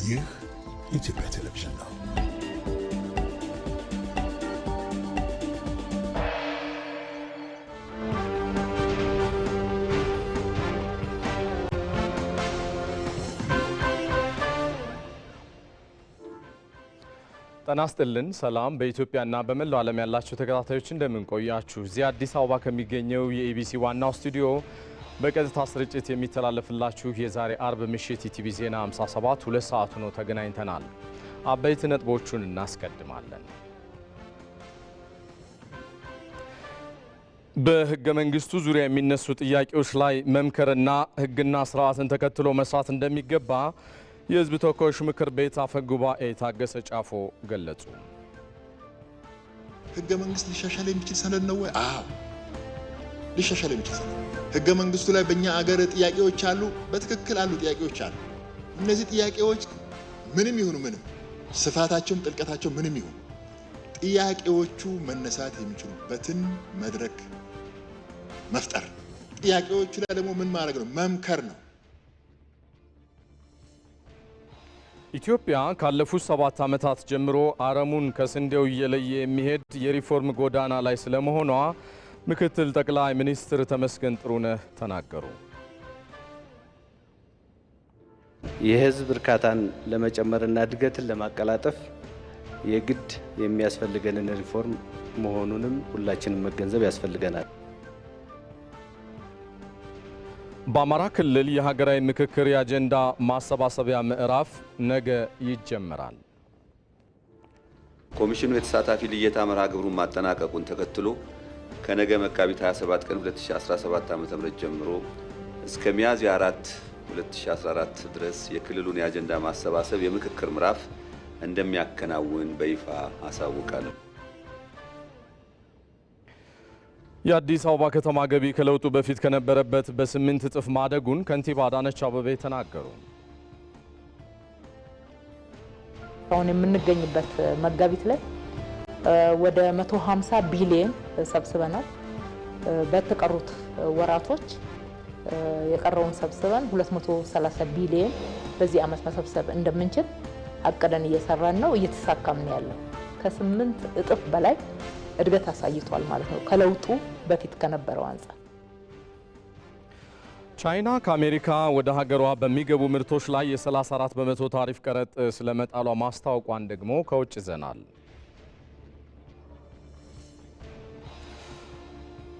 ይህ የኢትዮጵያ ቴሌቪዥን ነው። ጤና ይስጥልን። ሰላም በኢትዮጵያና በመላው ዓለም ያላችሁ ተከታታዮች እንደምን ቆያችሁ? እዚህ አዲስ አበባ ከሚገኘው የኢቢሲ ዋናው ስቱዲዮ በቀጥታ ስርጭት የሚተላለፍላችሁ የዛሬ አርብ ምሽት ኢቲቪ ዜና 57 2 ሰዓት ነው ተገናኝተናል። አበይት ነጥቦቹን እናስቀድማለን። በሕገ መንግስቱ ዙሪያ የሚነሱ ጥያቄዎች ላይ መምከርና ሕግና ስርዓትን ተከትሎ መስራት እንደሚገባ የሕዝብ ተወካዮች ምክር ቤት አፈ ጉባኤ ታገሰ ጫፎ ገለጹ። ሕገ መንግስት ሊሻሻል የሚችል ሰነድ ነው ወይ? አዎ ሊሻሻል የሚችል ሰነድ። ሕገ መንግስቱ ላይ በእኛ አገር ጥያቄዎች አሉ፣ በትክክል አሉ፣ ጥያቄዎች አሉ። እነዚህ ጥያቄዎች ምንም ይሁኑ ምንም፣ ስፋታቸውም ጥልቀታቸው ምንም ይሁን፣ ጥያቄዎቹ መነሳት የሚችሉበትን መድረክ መፍጠር፣ ጥያቄዎቹ ላይ ደግሞ ምን ማድረግ ነው? መምከር ነው። ኢትዮጵያ ካለፉት 7 ዓመታት ጀምሮ አረሙን ከስንዴው እየለየ የሚሄድ የሪፎርም ጎዳና ላይ ስለመሆኗ ምክትል ጠቅላይ ሚኒስትር ተመስገን ጥሩነህ ተናገሩ። የህዝብ እርካታን ለመጨመርና እድገትን ለማቀላጠፍ የግድ የሚያስፈልገንን ሪፎርም መሆኑንም ሁላችንም መገንዘብ ያስፈልገናል። በአማራ ክልል የሀገራዊ ምክክር የአጀንዳ ማሰባሰቢያ ምዕራፍ ነገ ይጀመራል። ኮሚሽኑ የተሳታፊ ልየታ መርሃ ግብሩን ማጠናቀቁን ተከትሎ ከነገ መጋቢት 27 ቀን 2017 ዓ.ም ጀምሮ እስከ ሚያዝያ 4 2014 ድረስ የክልሉን የአጀንዳ ማሰባሰብ የምክክር ምዕራፍ እንደሚያከናውን በይፋ አሳውቃለሁ። የአዲስ አበባ ከተማ ገቢ ከለውጡ በፊት ከነበረበት በ8 እጥፍ ማደጉን ከንቲባ አዳነች አቤቤ ተናገሩ። አሁን የምንገኝበት መጋቢት ላይ ወደ 150 ቢሊዮን ሰብስበናል። በተቀሩት ወራቶች የቀረውን ሰብስበን 230 ቢሊዮን በዚህ ዓመት መሰብሰብ እንደምንችል አቅደን እየሰራን ነው። እየተሳካም ነው ያለው። ከ8 እጥፍ በላይ እድገት አሳይቷል ማለት ነው ከለውጡ በፊት ከነበረው አንፃር። ቻይና ከአሜሪካ ወደ ሀገሯ በሚገቡ ምርቶች ላይ የ34 በመቶ ታሪፍ ቀረጥ ስለመጣሏ ማስታወቋን ደግሞ ከውጭ ይዘናል።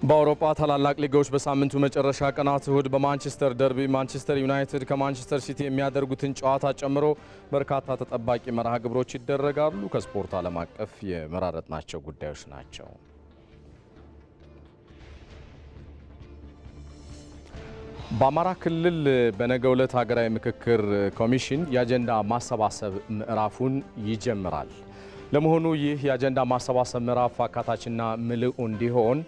በአውሮፓ ታላላቅ ሊጎች በሳምንቱ መጨረሻ ቀናት እሁድ በማንቸስተር ደርቢ ማንቸስተር ዩናይትድ ከማንቸስተር ሲቲ የሚያደርጉትን ጨዋታ ጨምሮ በርካታ ተጠባቂ መርሃ ግብሮች ይደረጋሉ። ከስፖርት ዓለም አቀፍ የመራረጥናቸው ጉዳዮች ናቸው። በአማራ ክልል በነገው ዕለት ሀገራዊ ምክክር ኮሚሽን የአጀንዳ ማሰባሰብ ምዕራፉን ይጀምራል። ለመሆኑ ይህ የአጀንዳ ማሰባሰብ ምዕራፍ አካታችና ምልኡ እንዲሆን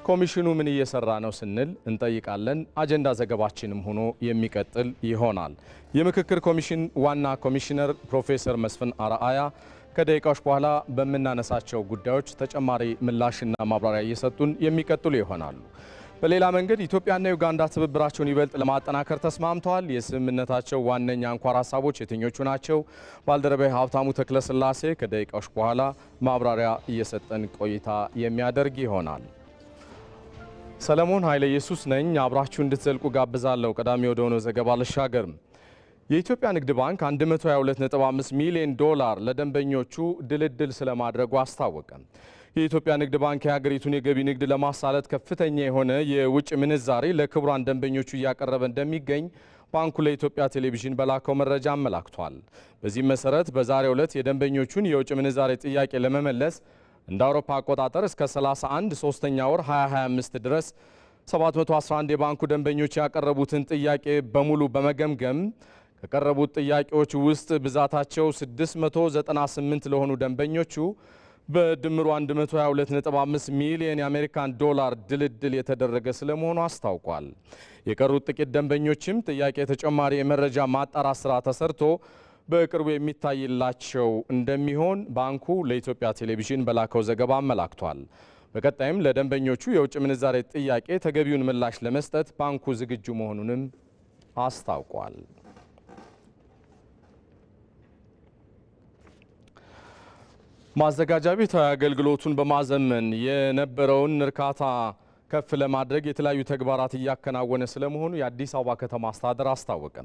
ኮሚሽኑ ምን እየሰራ ነው ስንል እንጠይቃለን። አጀንዳ ዘገባችንም ሆኖ የሚቀጥል ይሆናል። የምክክር ኮሚሽን ዋና ኮሚሽነር ፕሮፌሰር መስፍን አርአያ ከደቂቃዎች በኋላ በምናነሳቸው ጉዳዮች ተጨማሪ ምላሽና ማብራሪያ እየሰጡን የሚቀጥሉ ይሆናሉ። በሌላ መንገድ ኢትዮጵያና ዩጋንዳ ትብብራቸውን ይበልጥ ለማጠናከር ተስማምተዋል። የስምምነታቸው ዋነኛ አንኳር ሀሳቦች የትኞቹ ናቸው? ባልደረባዬ ሀብታሙ ተክለስላሴ ከደቂቃዎች በኋላ ማብራሪያ እየሰጠን ቆይታ የሚያደርግ ይሆናል። ሰለሞን ኃይለ ኢየሱስ ነኝ። አብራችሁ እንድትዘልቁ ጋብዛለሁ። ቀዳሚ ወደ ሆነው ዘገባ ልሻገር። የኢትዮጵያ ንግድ ባንክ 122.5 ሚሊዮን ዶላር ለደንበኞቹ ድልድል ስለማድረጉ አስታወቀ። የኢትዮጵያ ንግድ ባንክ የሀገሪቱን የገቢ ንግድ ለማሳለጥ ከፍተኛ የሆነ የውጭ ምንዛሬ ለክቡራን ደንበኞቹ እያቀረበ እንደሚገኝ ባንኩ ለኢትዮጵያ ቴሌቪዥን በላከው መረጃ አመላክቷል። በዚህም መሰረት በዛሬው ዕለት የደንበኞቹን የውጭ ምንዛሬ ጥያቄ ለመመለስ እንደ አውሮፓ አቆጣጠር እስከ 31 ሶስተኛ ወር 2025 ድረስ 711 የባንኩ ደንበኞች ያቀረቡትን ጥያቄ በሙሉ በመገምገም ከቀረቡት ጥያቄዎች ውስጥ ብዛታቸው 698 ለሆኑ ደንበኞቹ በድምሩ 122.5 ሚሊዮን የአሜሪካን ዶላር ድልድል የተደረገ ስለመሆኑ አስታውቋል። የቀሩት ጥቂት ደንበኞችም ጥያቄ ተጨማሪ የመረጃ ማጣራት ስራ ተሰርቶ በቅርቡ የሚታይላቸው እንደሚሆን ባንኩ ለኢትዮጵያ ቴሌቪዥን በላከው ዘገባ አመላክቷል። በቀጣይም ለደንበኞቹ የውጭ ምንዛሬ ጥያቄ ተገቢውን ምላሽ ለመስጠት ባንኩ ዝግጁ መሆኑንም አስታውቋል። ማዘጋጃ ቤታዊ አገልግሎቱን በማዘመን የነበረውን እርካታ ከፍ ለማድረግ የተለያዩ ተግባራት እያከናወነ ስለመሆኑ የአዲስ አበባ ከተማ አስተዳደር አስታወቀ።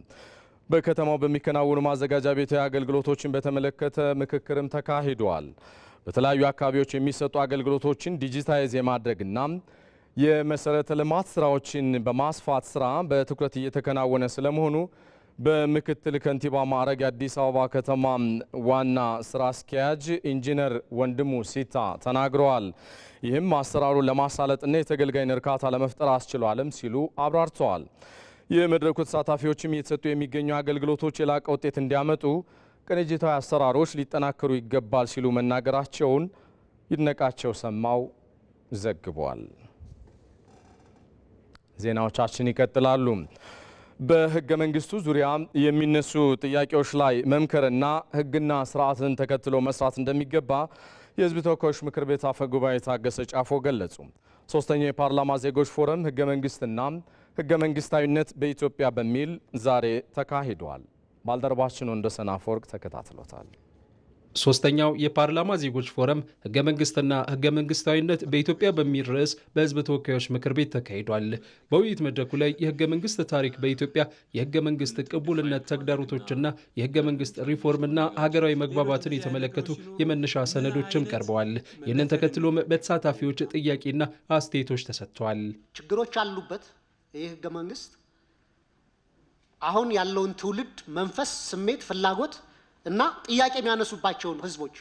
በከተማው በሚከናወኑ ማዘጋጃ ቤታዊ አገልግሎቶችን በተመለከተ ምክክርም ተካሂዷል። በተለያዩ አካባቢዎች የሚሰጡ አገልግሎቶችን ዲጂታይዝ የማድረግና የመሰረተ ልማት ስራዎችን በማስፋት ስራ በትኩረት እየተከናወነ ስለመሆኑ በምክትል ከንቲባ ማዕረግ የአዲስ አበባ ከተማ ዋና ስራ አስኪያጅ ኢንጂነር ወንድሙ ሲታ ተናግረዋል። ይህም አሰራሩን ለማሳለጥና የተገልጋይን እርካታ ለመፍጠር አስችሏልም ሲሉ አብራርተዋል። የመድረኩ ተሳታፊዎችም እየተሰጡ የሚገኙ አገልግሎቶች የላቀ ውጤት እንዲያመጡ ቅንጅታዊ አሰራሮች ሊጠናከሩ ይገባል ሲሉ መናገራቸውን ይድነቃቸው ሰማው ዘግቧል። ዜናዎቻችን ይቀጥላሉ። በህገ መንግስቱ ዙሪያ የሚነሱ ጥያቄዎች ላይ መምከርና ህግና ስርዓትን ተከትሎ መስራት እንደሚገባ የህዝብ ተወካዮች ምክር ቤት አፈ ጉባኤ ታገሰ ጫፎ ገለጹ። ሶስተኛው የፓርላማ ዜጎች ፎረም ህገ መንግስትና ህገ መንግስታዊነት በኢትዮጵያ በሚል ዛሬ ተካሂዷል። ባልደረባችን ወንደሰን አፈወርቅ ተከታትሎታል። ሶስተኛው የፓርላማ ዜጎች ፎረም ህገ መንግስትና ህገ መንግስታዊነት በኢትዮጵያ በሚል ርዕስ በህዝብ ተወካዮች ምክር ቤት ተካሂዷል። በውይይት መድረኩ ላይ የህገ መንግስት ታሪክ በኢትዮጵያ የህገ መንግስት ቅቡልነት ተግዳሮቶችና የህገ መንግስት ሪፎርምና ሀገራዊ መግባባትን የተመለከቱ የመነሻ ሰነዶችም ቀርበዋል። ይህንን ተከትሎም በተሳታፊዎች ጥያቄና አስተያየቶች ተሰጥተዋል። ችግሮች አሉበት። ይህ ህገ መንግስት አሁን ያለውን ትውልድ መንፈስ፣ ስሜት፣ ፍላጎት እና ጥያቄ የሚያነሱባቸውን ህዝቦች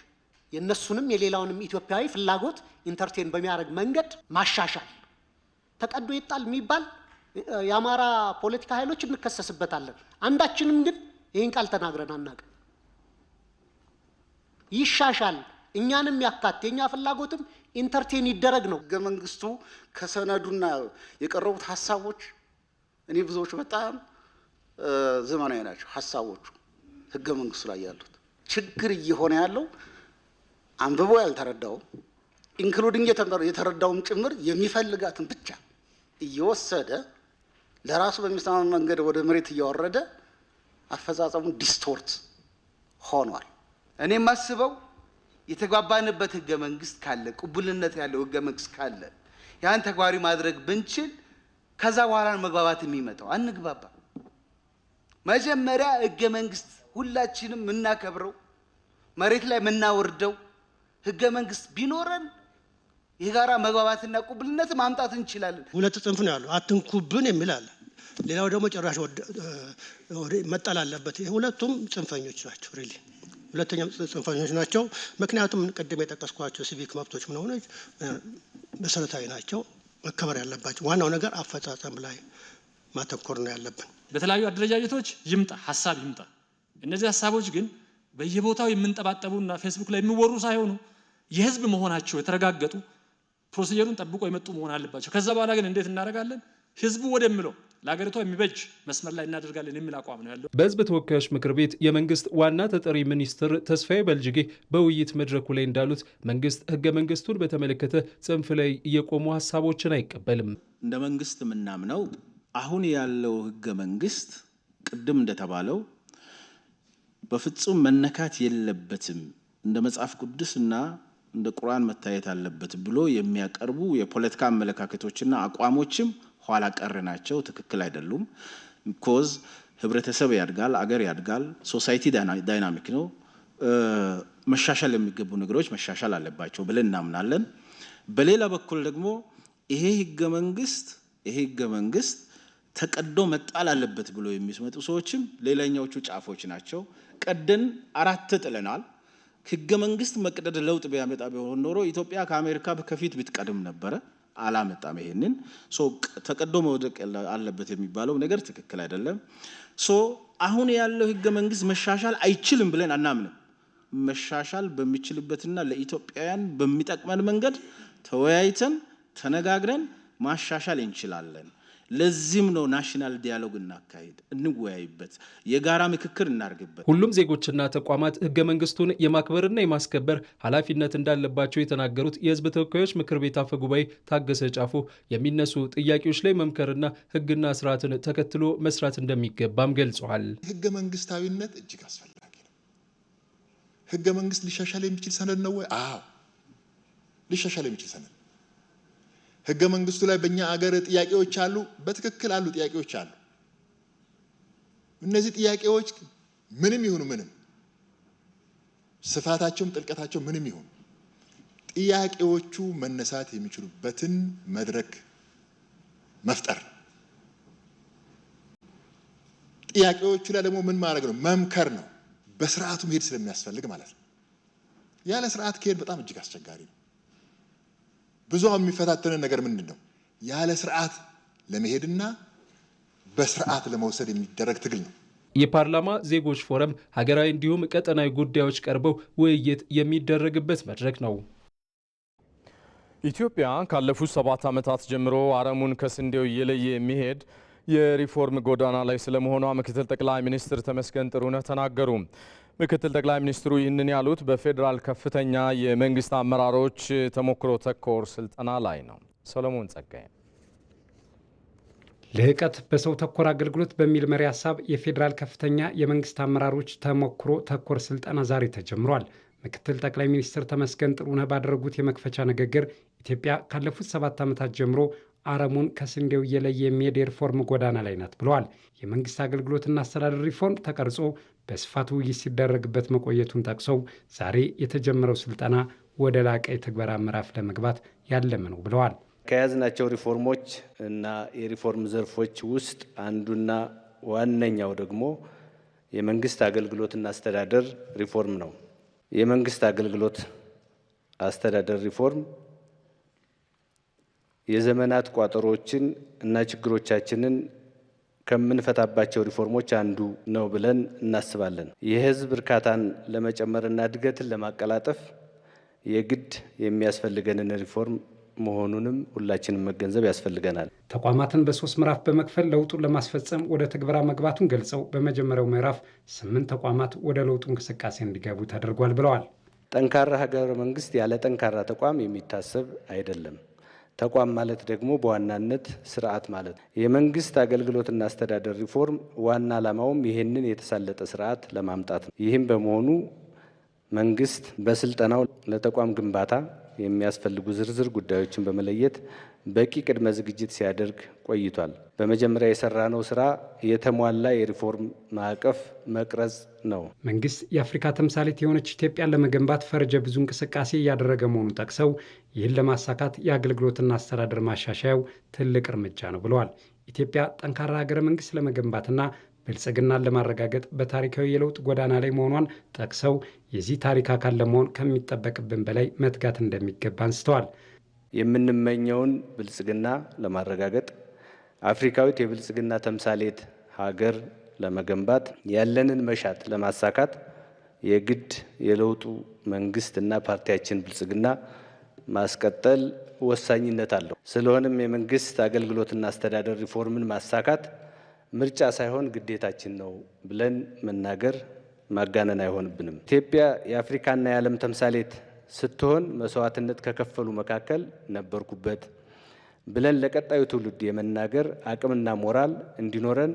የነሱንም የሌላውንም ኢትዮጵያዊ ፍላጎት ኢንተርቴን በሚያደርግ መንገድ ማሻሻል ተቀዶ ይጣል የሚባል የአማራ ፖለቲካ ኃይሎች እንከሰስበታለን። አንዳችንም ግን ይህን ቃል ተናግረን አናውቅም። ይሻሻል፣ እኛንም ያካት፣ የኛ ፍላጎትም ኢንተርቴን ይደረግ ነው። ህገ መንግስቱ ከሰነዱና የቀረቡት ሀሳቦች እኔ ብዙዎች በጣም ዘመናዊ ናቸው ሀሳቦቹ። ህገ መንግስቱ ላይ ያሉት ችግር እየሆነ ያለው አንብቦ ያልተረዳው ኢንክሉዲንግ የተረዳውም ጭምር የሚፈልጋትን ብቻ እየወሰደ ለራሱ በሚስማማ መንገድ ወደ መሬት እያወረደ አፈጻጸሙን ዲስቶርት ሆኗል። እኔ የማስበው የተግባባንበት ህገ መንግስት ካለ፣ ቅቡልነት ያለው ህገ መንግስት ካለ ያን ተግባራዊ ማድረግ ብንችል ከዛ በኋላ መግባባት የሚመጣው። አንግባባ መጀመሪያ ህገ መንግስት ሁላችንም የምናከብረው መሬት ላይ የምናወርደው ህገ መንግስት ቢኖረን የጋራ መግባባትና ቅቡልነት ማምጣት እንችላለን። ሁለት ጽንፍ ነው ያለው፣ አትንኩብን የሚል አለ። ሌላው ደግሞ ጭራሽ መጣል አለበት። ሁለቱም ጽንፈኞች ናቸው። ሪሊ ሁለተኛም ጽንፈኞች ናቸው። ምክንያቱም ቅድም የጠቀስኳቸው ሲቪክ መብቶች ምን ሆነች መሰረታዊ ናቸው፣ መከበር ያለባቸው። ዋናው ነገር አፈጻጸም ላይ ማተኮር ነው ያለብን። በተለያዩ አደረጃጀቶች ይምጣ ሀሳብ ይምጣ። እነዚህ ሀሳቦች ግን በየቦታው የምንጠባጠቡና ፌስቡክ ላይ የሚወሩ ሳይሆኑ የህዝብ መሆናቸው የተረጋገጡ ፕሮሲጀሩን ጠብቆ የመጡ መሆን አለባቸው። ከዛ በኋላ ግን እንዴት እናደርጋለን? ህዝቡ ወደሚለው ለሀገሪቷ የሚበጅ መስመር ላይ እናደርጋለን የሚል አቋም ነው ያለው። በህዝብ ተወካዮች ምክር ቤት የመንግስት ዋና ተጠሪ ሚኒስትር ተስፋዬ በልጅጌ በውይይት መድረኩ ላይ እንዳሉት መንግስት ህገ መንግስቱን በተመለከተ ጽንፍ ላይ የቆሙ ሀሳቦችን አይቀበልም። እንደ መንግስት የምናምነው አሁን ያለው ህገ መንግስት ቅድም እንደተባለው በፍጹም መነካት የለበትም፣ እንደ መጽሐፍ ቅዱስና እንደ ቁርአን መታየት አለበት ብሎ የሚያቀርቡ የፖለቲካ አመለካከቶችና አቋሞችም ኋላ ቀር ናቸው፣ ትክክል አይደሉም። ኮዝ ህብረተሰብ ያድጋል፣ አገር ያድጋል፣ ሶሳይቲ ዳይናሚክ ነው። መሻሻል የሚገቡ ነገሮች መሻሻል አለባቸው ብለን እናምናለን። በሌላ በኩል ደግሞ ይሄ ህገ መንግስት ተቀዶ መጣል አለበት ብሎ የሚስመጡ ሰዎችም ሌላኛዎቹ ጫፎች ናቸው። ቀደን 4 ጥለናል። ህገ መንግስት መቅደድ ለውጥ ቢያመጣ ቢሆን ኖሮ ኢትዮጵያ ከአሜሪካ ከፊት ብትቀድም ነበረ። አላመጣም። ይሄንን ተቀዶ መውደቅ አለበት የሚባለው ነገር ትክክል አይደለም። አሁን ያለው ህገ መንግስት መሻሻል አይችልም ብለን አናምንም። መሻሻል በሚችልበትና ለኢትዮጵያውያን በሚጠቅመን መንገድ ተወያይተን ተነጋግረን ማሻሻል እንችላለን። ለዚህም ነው ናሽናል ዲያሎግ እናካሄድ፣ እንወያይበት፣ የጋራ ምክክር እናርግበት። ሁሉም ዜጎችና ተቋማት ህገ መንግስቱን የማክበርና የማስከበር ኃላፊነት እንዳለባቸው የተናገሩት የህዝብ ተወካዮች ምክር ቤት አፈ ጉባኤ ታገሰ ጫፎ የሚነሱ ጥያቄዎች ላይ መምከርና ህግና ስርዓትን ተከትሎ መስራት እንደሚገባም ገልጸዋል። ህገ መንግስታዊነት እጅግ አስፈላጊ ነው። ህገ መንግስት ሊሻሻል የሚችል ሰነድ ነው ወይ? አዎ ሊሻሻል የሚችል ሰነድ። ህገ መንግስቱ ላይ በእኛ አገር ጥያቄዎች አሉ፣ በትክክል አሉ፣ ጥያቄዎች አሉ። እነዚህ ጥያቄዎች ምንም ይሁኑ ምንም፣ ስፋታቸውም ጥልቀታቸው ምንም ይሁን፣ ጥያቄዎቹ መነሳት የሚችሉበትን መድረክ መፍጠር። ጥያቄዎቹ ላይ ደግሞ ምን ማድረግ ነው? መምከር ነው። በስርዓቱ መሄድ ስለሚያስፈልግ ማለት ነው። ያለ ስርዓት ከሄድ በጣም እጅግ አስቸጋሪ ነው። ብዙ የሚፈታተንን ነገር ምንድን ነው? ያለ ስርዓት ለመሄድና በስርዓት ለመውሰድ የሚደረግ ትግል ነው። የፓርላማ ዜጎች ፎረም ሀገራዊ እንዲሁም ቀጠናዊ ጉዳዮች ቀርበው ውይይት የሚደረግበት መድረክ ነው። ኢትዮጵያ ካለፉት 7 ዓመታት ጀምሮ አረሙን ከስንዴው እየለየ የሚሄድ የሪፎርም ጎዳና ላይ ስለመሆኗ ምክትል ጠቅላይ ሚኒስትር ተመስገን ጥሩነህ ተናገሩ። ምክትል ጠቅላይ ሚኒስትሩ ይህንን ያሉት በፌዴራል ከፍተኛ የመንግስት አመራሮች ተሞክሮ ተኮር ስልጠና ላይ ነው። ሰሎሞን ጸጋዬ። ልህቀት በሰው ተኮር አገልግሎት በሚል መሪ ሀሳብ የፌዴራል ከፍተኛ የመንግስት አመራሮች ተሞክሮ ተኮር ስልጠና ዛሬ ተጀምሯል። ምክትል ጠቅላይ ሚኒስትር ተመስገን ጥሩነህ ባደረጉት የመክፈቻ ንግግር ኢትዮጵያ ካለፉት 7 ዓመታት ጀምሮ አረሙን ከስንዴው እየለየ የሚሄድ የሪፎርም ጎዳና ላይ ናት ብለዋል። የመንግስት አገልግሎትና አስተዳደር ሪፎርም ተቀርጾ በስፋት ውይይት ሲደረግበት መቆየቱን ጠቅሰው ዛሬ የተጀመረው ስልጠና ወደ ላቀ የትግበራ ምዕራፍ ለመግባት ያለመ ነው ብለዋል። ከያዝናቸው ሪፎርሞች እና የሪፎርም ዘርፎች ውስጥ አንዱና ዋነኛው ደግሞ የመንግስት አገልግሎትና አስተዳደር ሪፎርም ነው። የመንግስት አገልግሎት አስተዳደር ሪፎርም የዘመናት ቋጠሮችን እና ችግሮቻችንን ከምንፈታባቸው ሪፎርሞች አንዱ ነው ብለን እናስባለን። የህዝብ እርካታን ለመጨመርና እድገትን ለማቀላጠፍ የግድ የሚያስፈልገንን ሪፎርም መሆኑንም ሁላችንም መገንዘብ ያስፈልገናል። ተቋማትን በ3 ምዕራፍ በመክፈል ለውጡን ለማስፈጸም ወደ ትግበራ መግባቱን ገልጸው በመጀመሪያው ምዕራፍ 8 ተቋማት ወደ ለውጡ እንቅስቃሴ እንዲገቡ ተደርጓል ብለዋል። ጠንካራ ሀገረ መንግስት ያለ ጠንካራ ተቋም የሚታሰብ አይደለም። ተቋም ማለት ደግሞ በዋናነት ስርዓት ማለት ነው። የመንግስት አገልግሎትና አስተዳደር ሪፎርም ዋና ዓላማውም ይህንን የተሳለጠ ስርዓት ለማምጣት ነው። ይህም በመሆኑ መንግስት በስልጠናው ለተቋም ግንባታ የሚያስፈልጉ ዝርዝር ጉዳዮችን በመለየት በቂ ቅድመ ዝግጅት ሲያደርግ ቆይቷል። በመጀመሪያ የሰራነው ስራ የተሟላ የሪፎርም ማዕቀፍ መቅረጽ ነው። መንግስት የአፍሪካ ተምሳሌት የሆነች ኢትዮጵያን ለመገንባት ፈርጀ ብዙ እንቅስቃሴ እያደረገ መሆኑን ጠቅሰው ይህን ለማሳካት የአገልግሎትና አስተዳደር ማሻሻያው ትልቅ እርምጃ ነው ብለዋል። ኢትዮጵያ ጠንካራ ሀገረ መንግስት ለመገንባትና ብልጽግናን ለማረጋገጥ በታሪካዊ የለውጥ ጎዳና ላይ መሆኗን ጠቅሰው የዚህ ታሪክ አካል ለመሆን ከሚጠበቅብን በላይ መትጋት እንደሚገባ አንስተዋል። የምንመኘውን ብልጽግና ለማረጋገጥ አፍሪካዊት የብልጽግና ተምሳሌት ሀገር ለመገንባት ያለንን መሻት ለማሳካት የግድ የለውጡ መንግስትና ፓርቲያችን ብልጽግና ማስቀጠል ወሳኝነት አለው። ስለሆነም የመንግስት አገልግሎትና አስተዳደር ሪፎርምን ማሳካት ምርጫ ሳይሆን ግዴታችን ነው ብለን መናገር ማጋነን አይሆንብንም። ኢትዮጵያ የአፍሪካና የዓለም ተምሳሌት ስትሆን መስዋዕትነት ከከፈሉ መካከል ነበርኩበት ብለን ለቀጣዩ ትውልድ የመናገር አቅምና ሞራል እንዲኖረን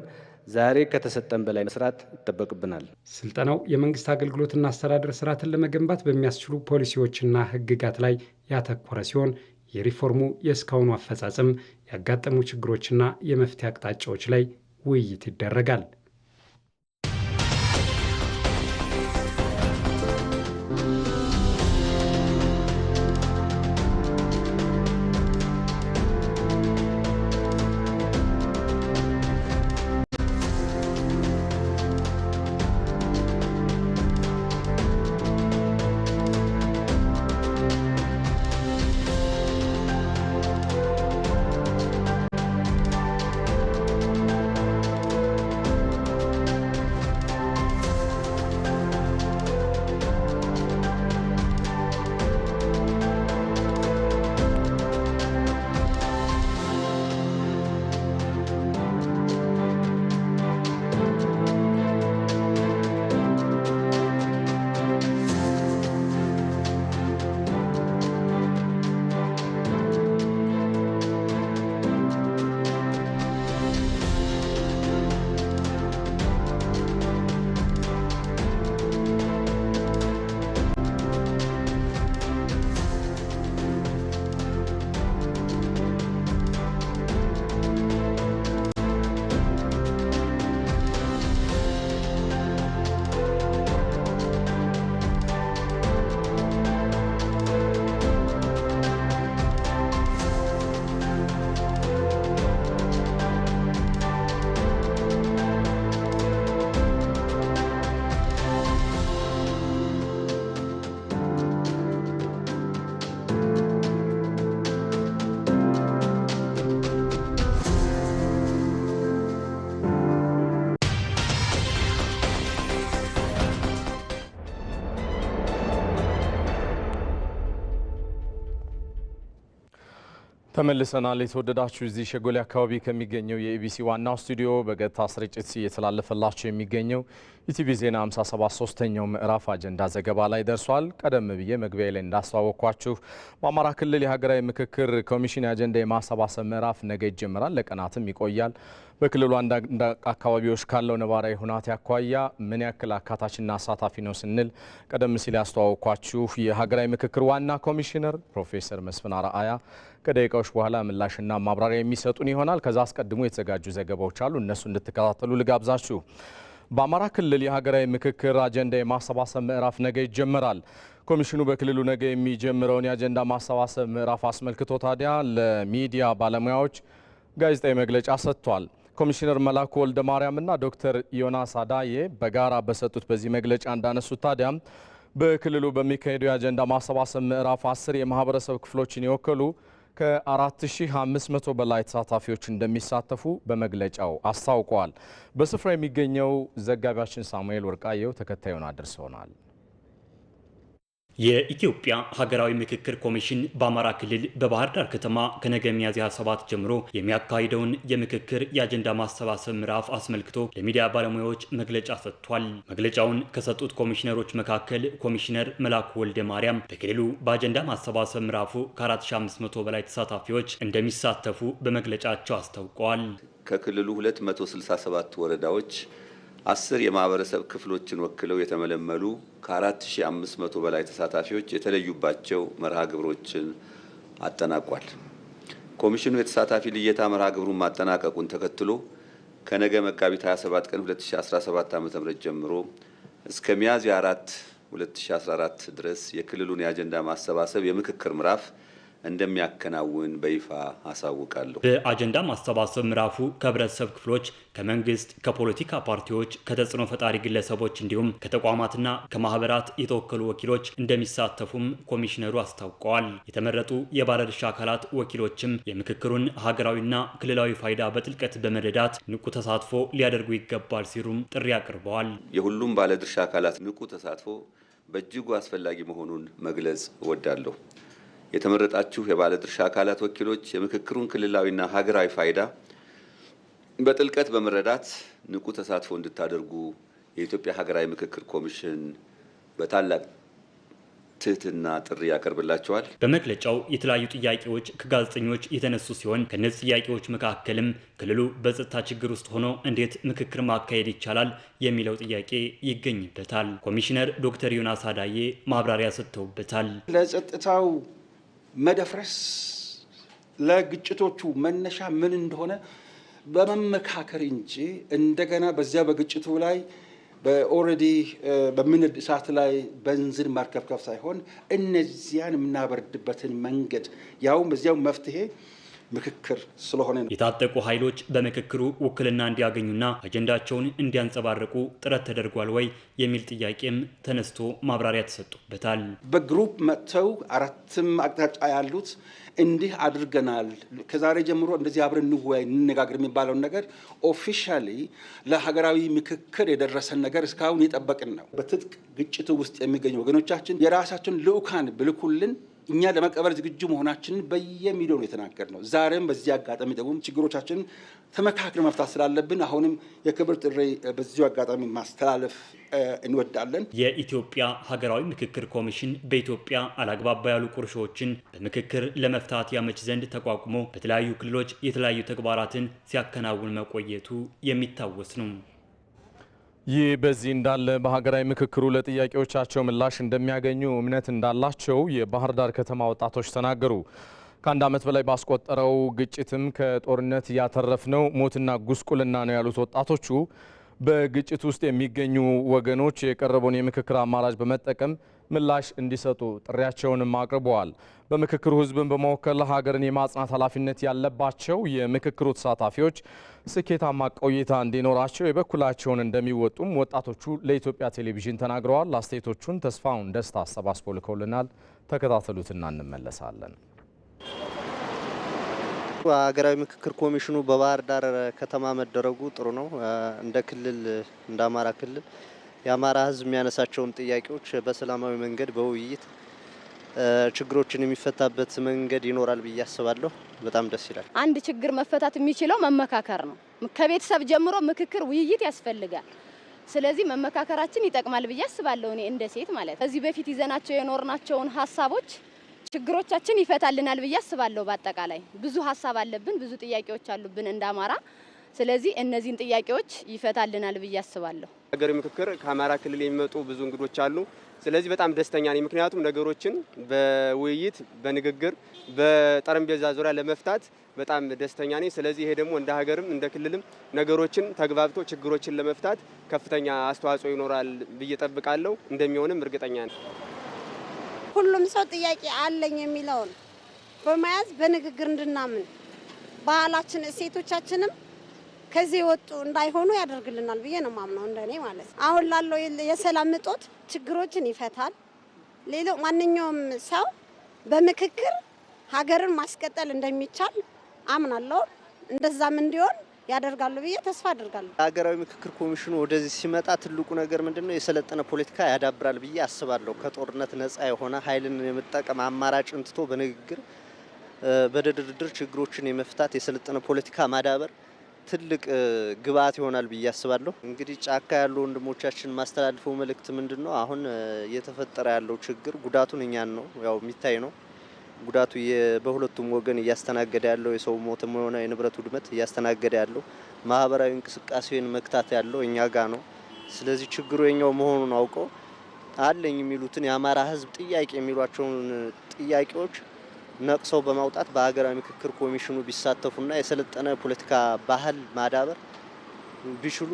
ዛሬ ከተሰጠን በላይ መስራት ይጠበቅብናል። ስልጠናው የመንግስት አገልግሎትና አስተዳደር ስርዓትን ለመገንባት በሚያስችሉ ፖሊሲዎችና ህግጋት ላይ ያተኮረ ሲሆን የሪፎርሙ የእስካሁኑ አፈጻጸም፣ ያጋጠሙ ችግሮችና የመፍትሄ አቅጣጫዎች ላይ ውይይት ይደረጋል። ተመልሰናል። የተወደዳችሁ እዚህ ሸጎሌ አካባቢ ከሚገኘው የኢቢሲ ዋናው ስቱዲዮ በቀጥታ ስርጭት እየተላለፈላችሁ የሚገኘው ኢቲቪ ዜና 57 ሶስተኛው ምዕራፍ አጀንዳ ዘገባ ላይ ደርሷል። ቀደም ብዬ መግቢያ ላይ እንዳስተዋወቅኳችሁ በአማራ ክልል የሀገራዊ ምክክር ኮሚሽን የአጀንዳ የማሰባሰብ ምዕራፍ ነገ ይጀምራል፣ ለቀናትም ይቆያል። በክልሉ አንዳንድ አካባቢዎች ካለው ነባራዊ ሁናቴ አኳያ ምን ያክል አካታችና አሳታፊ ነው ስንል ቀደም ሲል ያስተዋወቅኳችሁ የሀገራዊ ምክክር ዋና ኮሚሽነር ፕሮፌሰር መስፍን አርአያ ከደቂቃዎች በኋላ ምላሽና ማብራሪያ የሚሰጡን ይሆናል። ከዛ አስቀድሞ የተዘጋጁ ዘገባዎች አሉ፣ እነሱ እንድትከታተሉ ልጋብዛችሁ። በአማራ ክልል የሀገራዊ ምክክር አጀንዳ የማሰባሰብ ምዕራፍ ነገ ይጀምራል። ኮሚሽኑ በክልሉ ነገ የሚጀምረውን የአጀንዳ ማሰባሰብ ምዕራፍ አስመልክቶ ታዲያ ለሚዲያ ባለሙያዎች ጋዜጣዊ መግለጫ ሰጥቷል። ኮሚሽነር መላኩ ወልደ ማርያምና ዶክተር ዮናስ አዳዬ በጋራ በሰጡት በዚህ መግለጫ እንዳነሱት ታዲያም በክልሉ በሚካሄደው የአጀንዳ ማሰባሰብ ምዕራፍ 10 የማህበረሰብ ክፍሎችን የወከሉ ከ4500 በላይ ተሳታፊዎች እንደሚሳተፉ በመግለጫው አስታውቀዋል። በስፍራ የሚገኘው ዘጋቢያችን ሳሙኤል ወርቃየው ተከታዩን አድርሰውናል። የኢትዮጵያ ሀገራዊ ምክክር ኮሚሽን በአማራ ክልል በባህር ዳር ከተማ ከነገ ሚያዝያ 7 ጀምሮ የሚያካሂደውን የምክክር የአጀንዳ ማሰባሰብ ምዕራፍ አስመልክቶ ለሚዲያ ባለሙያዎች መግለጫ ሰጥቷል። መግለጫውን ከሰጡት ኮሚሽነሮች መካከል ኮሚሽነር መላኩ ወልደ ማርያም በክልሉ በአጀንዳ ማሰባሰብ ምዕራፉ ከ4500 በላይ ተሳታፊዎች እንደሚሳተፉ በመግለጫቸው አስታውቀዋል። ከክልሉ 267 ወረዳዎች 10 የማህበረሰብ ክፍሎችን ወክለው የተመለመሉ ከ4500 በላይ ተሳታፊዎች የተለዩባቸው መርሃ ግብሮችን አጠናቋል። ኮሚሽኑ የተሳታፊ ልየታ መርሃ ግብሩን ማጠናቀቁን ተከትሎ ከነገ መጋቢት 27 ቀን 2017 ዓ.ም ጀምሮ እስከ ሚያዝያ 4 2014 ድረስ የክልሉን የአጀንዳ ማሰባሰብ የምክክር ምዕራፍ እንደሚያከናውን በይፋ አሳውቃለሁ። በአጀንዳ ማሰባሰብ ምዕራፉ ከህብረተሰብ ክፍሎች፣ ከመንግስት፣ ከፖለቲካ ፓርቲዎች፣ ከተጽዕኖ ፈጣሪ ግለሰቦች እንዲሁም ከተቋማትና ከማህበራት የተወከሉ ወኪሎች እንደሚሳተፉም ኮሚሽነሩ አስታውቀዋል። የተመረጡ የባለድርሻ አካላት ወኪሎችም የምክክሩን ሀገራዊና ክልላዊ ፋይዳ በጥልቀት በመረዳት ንቁ ተሳትፎ ሊያደርጉ ይገባል ሲሉም ጥሪ አቅርበዋል። የሁሉም ባለድርሻ አካላት ንቁ ተሳትፎ በእጅጉ አስፈላጊ መሆኑን መግለጽ እወዳለሁ። የተመረጣችሁ የባለድርሻ አካላት ወኪሎች የምክክሩን ክልላዊና ሀገራዊ ፋይዳ በጥልቀት በመረዳት ንቁ ተሳትፎ እንድታደርጉ የኢትዮጵያ ሀገራዊ ምክክር ኮሚሽን በታላቅ ትህትና ጥሪ ያቀርብላቸዋል። በመግለጫው የተለያዩ ጥያቄዎች ከጋዜጠኞች የተነሱ ሲሆን ከነዚህ ጥያቄዎች መካከልም ክልሉ በጸጥታ ችግር ውስጥ ሆኖ እንዴት ምክክር ማካሄድ ይቻላል የሚለው ጥያቄ ይገኝበታል። ኮሚሽነር ዶክተር ዮናስ አዳዬ ማብራሪያ ሰጥተውበታል። ለጸጥታው መደፍረስ ለግጭቶቹ መነሻ ምን እንደሆነ በመመካከር እንጂ እንደገና በዚያ በግጭቱ ላይ በኦልሬዲ በሚነድ እሳት ላይ ቤንዚን ማርከፍከፍ ሳይሆን እነዚያን የምናበርድበትን መንገድ ያውም በዚያው መፍትሄ ምክክር ስለሆነ ነው። የታጠቁ ኃይሎች በምክክሩ ውክልና እንዲያገኙና አጀንዳቸውን እንዲያንጸባርቁ ጥረት ተደርጓል ወይ የሚል ጥያቄም ተነስቶ ማብራሪያ ተሰጥቶበታል። በግሩፕ መጥተው አራትም አቅጣጫ ያሉት እንዲህ አድርገናል፣ ከዛሬ ጀምሮ እንደዚህ አብረን እንወያይ እንነጋገር የሚባለውን ነገር ኦፊሻሊ ለሀገራዊ ምክክር የደረሰን ነገር እስካሁን የጠበቅን ነው። በትጥቅ ግጭቱ ውስጥ የሚገኙ ወገኖቻችን የራሳቸውን ልዑካን ብልኩልን እኛ ለመቀበል ዝግጁ መሆናችንን በየሚዲያው ነው የተናገርነው። ዛሬም በዚህ አጋጣሚ ደግሞ ችግሮቻችንን ተመካክረን መፍታት ስላለብን አሁንም የክብር ጥሪ በዚሁ አጋጣሚ ማስተላለፍ እንወዳለን። የኢትዮጵያ ሀገራዊ ምክክር ኮሚሽን በኢትዮጵያ አላግባባ ያሉ ቁርሾችን በምክክር ለመፍታት ያመች ዘንድ ተቋቁሞ በተለያዩ ክልሎች የተለያዩ ተግባራትን ሲያከናውን መቆየቱ የሚታወስ ነው። ይህ በዚህ እንዳለ በሀገራዊ ምክክሩ ለጥያቄዎቻቸው ምላሽ እንደሚያገኙ እምነት እንዳላቸው የባህር ዳር ከተማ ወጣቶች ተናገሩ። ከአንድ ዓመት በላይ ባስቆጠረው ግጭትም ከጦርነት ያተረፍነው ሞትና ጉስቁልና ነው ያሉት ወጣቶቹ በግጭት ውስጥ የሚገኙ ወገኖች የቀረበውን የምክክር አማራጭ በመጠቀም ምላሽ እንዲሰጡ ጥሪያቸውንም አቅርበዋል። በምክክሩ ሕዝብን በመወከል ሀገርን የማጽናት ኃላፊነት ያለባቸው የምክክሩ ተሳታፊዎች ስኬታማ ቆይታ እንዲኖራቸው የበኩላቸውን እንደሚወጡም ወጣቶቹ ለኢትዮጵያ ቴሌቪዥን ተናግረዋል። አስተያየቶቹን ተስፋውን ደስታ አሰባስቦ ልከውልናል። ተከታተሉትና እንመለሳለን። ሀገራዊ ምክክር ኮሚሽኑ በባህር ዳር ከተማ መደረጉ ጥሩ ነው። እንደ ክልል እንደ አማራ ክልል የአማራ ሕዝብ የሚያነሳቸውን ጥያቄዎች በሰላማዊ መንገድ በውይይት ችግሮችን የሚፈታበት መንገድ ይኖራል ብዬ አስባለሁ። በጣም ደስ ይላል። አንድ ችግር መፈታት የሚችለው መመካከር ነው። ከቤተሰብ ጀምሮ ምክክር፣ ውይይት ያስፈልጋል። ስለዚህ መመካከራችን ይጠቅማል ብዬ አስባለሁ። እኔ እንደ ሴት ማለት ከዚህ በፊት ይዘናቸው የኖርናቸውን ሀሳቦች ችግሮቻችን ይፈታልናል ብዬ አስባለሁ። በአጠቃላይ ብዙ ሀሳብ አለብን፣ ብዙ ጥያቄዎች አሉብን እንደ አማራ። ስለዚህ እነዚህን ጥያቄዎች ይፈታልናል ብዬ አስባለሁ። ሀገራዊ ምክክር ከአማራ ክልል የሚመጡ ብዙ እንግዶች አሉ። ስለዚህ በጣም ደስተኛ ነኝ። ምክንያቱም ነገሮችን በውይይት በንግግር በጠረጴዛ ዙሪያ ለመፍታት በጣም ደስተኛ ነኝ። ስለዚህ ይሄ ደግሞ እንደ ሀገርም እንደ ክልልም ነገሮችን ተግባብቶ ችግሮችን ለመፍታት ከፍተኛ አስተዋጽኦ ይኖራል ብዬ ጠብቃለሁ። እንደሚሆንም እርግጠኛ ነኝ። ሁሉም ሰው ጥያቄ አለኝ የሚለውን በመያዝ በንግግር እንድናምን ባህላችን፣ እሴቶቻችንም ከዚህ ወጡ እንዳይሆኑ ያደርግልናል ብዬ ነው ማምነው እንደኔ ማለት ነው። አሁን ላለው የሰላም እጦት ችግሮችን ይፈታል። ሌላው ማንኛውም ሰው በምክክር ሀገርን ማስቀጠል እንደሚቻል አምናለሁ። እንደዛም እንዲሆን ያደርጋሉ ብዬ ተስፋ አደርጋለሁ። ሀገራዊ ምክክር ኮሚሽኑ ወደዚህ ሲመጣ ትልቁ ነገር ምንድነው? የሰለጠነ ፖለቲካ ያዳብራል ብዬ አስባለሁ። ከጦርነት ነፃ የሆነ ኃይልን የመጠቀም አማራጭን ትቶ በንግግር በድርድር ችግሮችን የመፍታት የሰለጠነ ፖለቲካ ማዳበር ትልቅ ግብአት ይሆናል ብዬ አስባለሁ። እንግዲህ ጫካ ያሉ ወንድሞቻችን ማስተላልፈው መልእክት ምንድነው? አሁን እየተፈጠረ ያለው ችግር ጉዳቱን እኛን ነው ያው የሚታይ ነው። ጉዳቱ በሁለቱም ወገን እያስተናገደ ያለው የሰው ሞትም ሆነ የንብረት ውድመት እያስተናገደ ያለው ማህበራዊ እንቅስቃሴውን መክታት ያለው እኛ ጋር ነው። ስለዚህ ችግሩ የኛው መሆኑን አውቀው አለኝ የሚሉትን የአማራ ሕዝብ ጥያቄ የሚሏቸውን ጥያቄዎች ነቅሰው በማውጣት በሀገራዊ ምክክር ኮሚሽኑ ቢሳተፉና የሰለጠነ ፖለቲካ ባህል ማዳበር ቢችሉ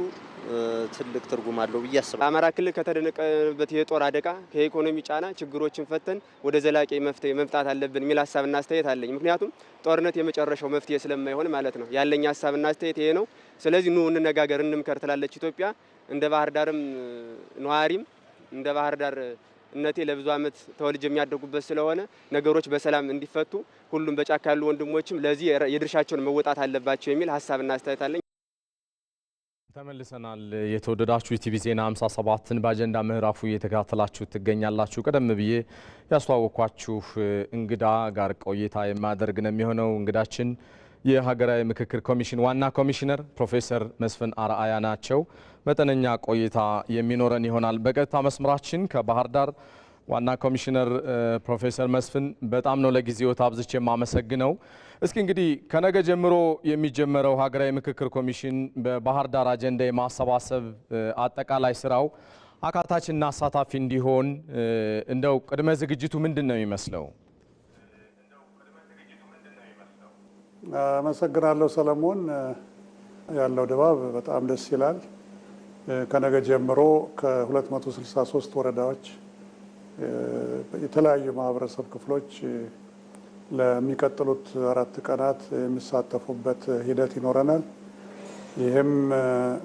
ትልቅ ትርጉም አለው ብዬ አስባለሁ። አማራ ክልል ከተደነቀበት የጦር አደጋ ከኢኮኖሚ ጫና ችግሮችን ፈተን ወደ ዘላቂ መፍትሄ መምጣት አለብን የሚል ሀሳብና አስተያየት አለኝ። ምክንያቱም ጦርነት የመጨረሻው መፍትሄ ስለማይሆን ማለት ነው። ያለኝ ሀሳብና አስተያየት ይሄ ነው። ስለዚህ ኑ እንነጋገር፣ እንምከር ትላለች ኢትዮጵያ። እንደ ባህር ዳርም ነዋሪም እንደ ባህር ዳር እነቴ ለብዙ ዓመት ተወልጄ የሚያደጉበት ስለሆነ ነገሮች በሰላም እንዲፈቱ ሁሉም በጫካ ያሉ ወንድሞችም ለዚህ የድርሻቸውን መወጣት አለባቸው የሚል ሀሳብና አስተያየት አለኝ። ተመልሰናል። የተወደዳችሁ ኢቲቪ ዜና 57ን በአጀንዳ ምዕራፉ እየተከታተላችሁ ትገኛላችሁ። ቀደም ብዬ ያስተዋወቅኳችሁ እንግዳ ጋር ቆይታ የማደርግ ነው የሚሆነው። እንግዳችን የሀገራዊ ምክክር ኮሚሽን ዋና ኮሚሽነር ፕሮፌሰር መስፍን አርአያ ናቸው። መጠነኛ ቆይታ የሚኖረን ይሆናል። በቀጥታ መስመራችን ከባህር ዳር ዋና ኮሚሽነር ፕሮፌሰር መስፍን በጣም ነው ለጊዜው አብዝቼ የማመሰግነው። እስኪ እንግዲህ ከነገ ጀምሮ የሚጀመረው ሀገራዊ ምክክር ኮሚሽን በባህር ዳር አጀንዳ የማሰባሰብ አጠቃላይ ስራው አካታችና አሳታፊ እንዲሆን እንደው ቅድመ ዝግጅቱ ምንድን ነው የሚመስለው? አመሰግናለሁ ሰለሞን። ያለው ድባብ በጣም ደስ ይላል። ከነገ ጀምሮ ከ263 ወረዳዎች የተለያዩ ማህበረሰብ ክፍሎች ለሚቀጥሉት 4 ቀናት የሚሳተፉበት ሂደት ይኖረናል። ይህም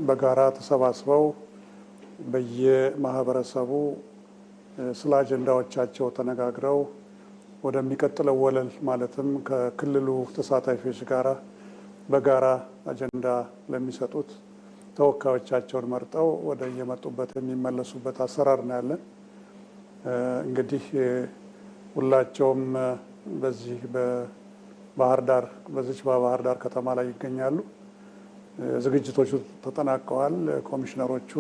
በጋራ ተሰባስበው በየማህበረሰቡ ስለ አጀንዳዎቻቸው ተነጋግረው ወደሚቀጥለው ወለል ማለትም ከክልሉ ተሳታፊዎች ጋራ በጋራ አጀንዳ ለሚሰጡት ተወካዮቻቸውን መርጠው ወደ የመጡበት የሚመለሱበት አሰራር ነው ያለን። እንግዲህ ሁላቸውም በዚህ በባህር ዳር ከተማ ላይ ይገኛሉ። ዝግጅቶቹ ተጠናቀዋል። ኮሚሽነሮቹ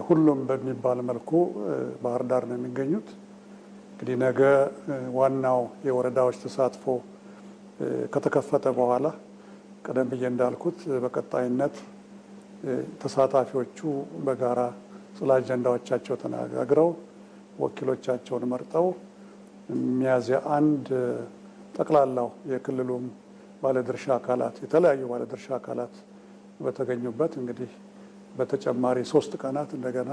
ሁሉም በሚባል መልኩ ባህር ዳር ነው የሚገኙት። እንግዲህ ነገ ዋናው የወረዳዎች ተሳትፎ ከተከፈተ በኋላ ቀደም ብዬ እንዳልኩት በቀጣይነት ተሳታፊዎቹ በጋራ ስለ አጀንዳዎቻቸው ተነጋግረው ወኪሎቻቸውን መርጠው ሚያዝያ 1 ጠቅላላው የክልሉም ባለድርሻ አካላት የተለያዩ ባለድርሻ አካላት በተገኙበት እንግዲህ በተጨማሪ 3 ቀናት እንደገና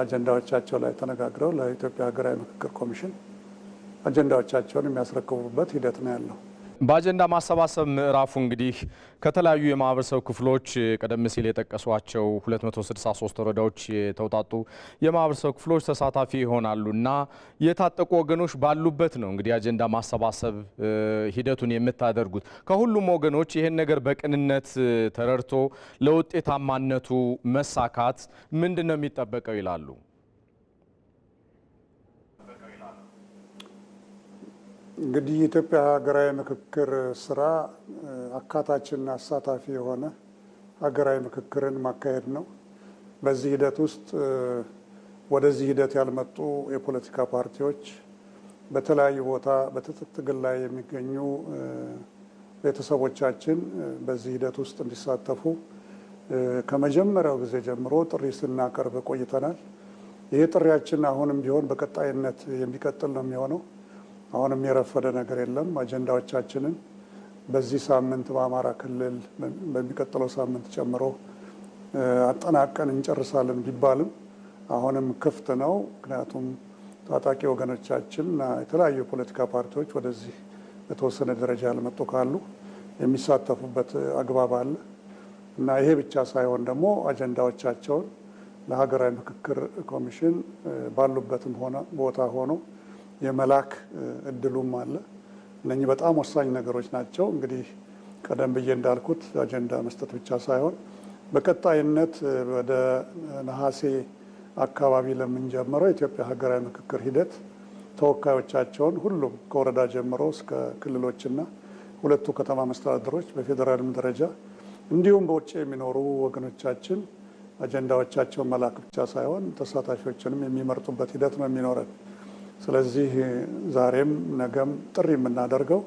አጀንዳዎቻቸው ላይ ተነጋግረው ለኢትዮጵያ ሀገራዊ ምክክር ኮሚሽን አጀንዳዎቻቸውን የሚያስረክቡበት ሂደት ነው ያለው። በአጀንዳ ማሰባሰብ ምዕራፉ እንግዲህ ከተለያዩ የማህበረሰብ ክፍሎች ቀደም ሲል የጠቀሷቸው 263 ወረዳዎች የተውጣጡ የማህበረሰብ ክፍሎች ተሳታፊ ይሆናሉ እና የታጠቁ ወገኖች ባሉበት ነው እንግዲህ አጀንዳ ማሰባሰብ ሂደቱን የምታደርጉት። ከሁሉም ወገኖች ይህን ነገር በቅንነት ተረድቶ ለውጤታማነቱ መሳካት ምንድን ነው የሚጠበቀው ይላሉ? እንግዲህ የኢትዮጵያ ሀገራዊ ምክክር ስራ አካታችና አሳታፊ የሆነ ሀገራዊ ምክክርን ማካሄድ ነው። በዚህ ሂደት ውስጥ ወደዚህ ሂደት ያልመጡ የፖለቲካ ፓርቲዎች በተለያዩ ቦታ በትጥቅ ትግል ላይ የሚገኙ ቤተሰቦቻችን በዚህ ሂደት ውስጥ እንዲሳተፉ ከመጀመሪያው ጊዜ ጀምሮ ጥሪ ስናቀርብ ቆይተናል። ይህ ጥሪያችን አሁንም ቢሆን በቀጣይነት የሚቀጥል ነው የሚሆነው። አሁንም የረፈደ ነገር የለም። አጀንዳዎቻችንን በዚህ ሳምንት በአማራ ክልል በሚቀጥለው ሳምንት ጨምሮ አጠናቀን እንጨርሳለን ቢባልም አሁንም ክፍት ነው። ምክንያቱም ታጣቂ ወገኖቻችን እና የተለያዩ የፖለቲካ ፓርቲዎች ወደዚህ በተወሰነ ደረጃ ያልመጡ ካሉ የሚሳተፉበት አግባብ አለ እና ይሄ ብቻ ሳይሆን ደግሞ አጀንዳዎቻቸውን ለሀገራዊ ምክክር ኮሚሽን ባሉበትም ቦታ ሆኖ የመላክ እድሉም አለ። እነኚህ በጣም ወሳኝ ነገሮች ናቸው። እንግዲህ ቀደም ብዬ እንዳልኩት አጀንዳ መስጠት ብቻ ሳይሆን በቀጣይነት ወደ ነሐሴ አካባቢ ለምንጀምረው የኢትዮጵያ ሀገራዊ ምክክር ሂደት ተወካዮቻቸውን ሁሉም ከወረዳ ጀምሮ እስከ ክልሎችና ሁለቱ ከተማ መስተዳድሮች በፌዴራልም ደረጃ እንዲሁም በውጭ የሚኖሩ ወገኖቻችን አጀንዳዎቻቸውን መላክ ብቻ ሳይሆን ተሳታፊዎችንም የሚመርጡበት ሂደት ነው የሚኖረን። ስለዚህ ዛሬም ነገም ጥሪ የምናደርገው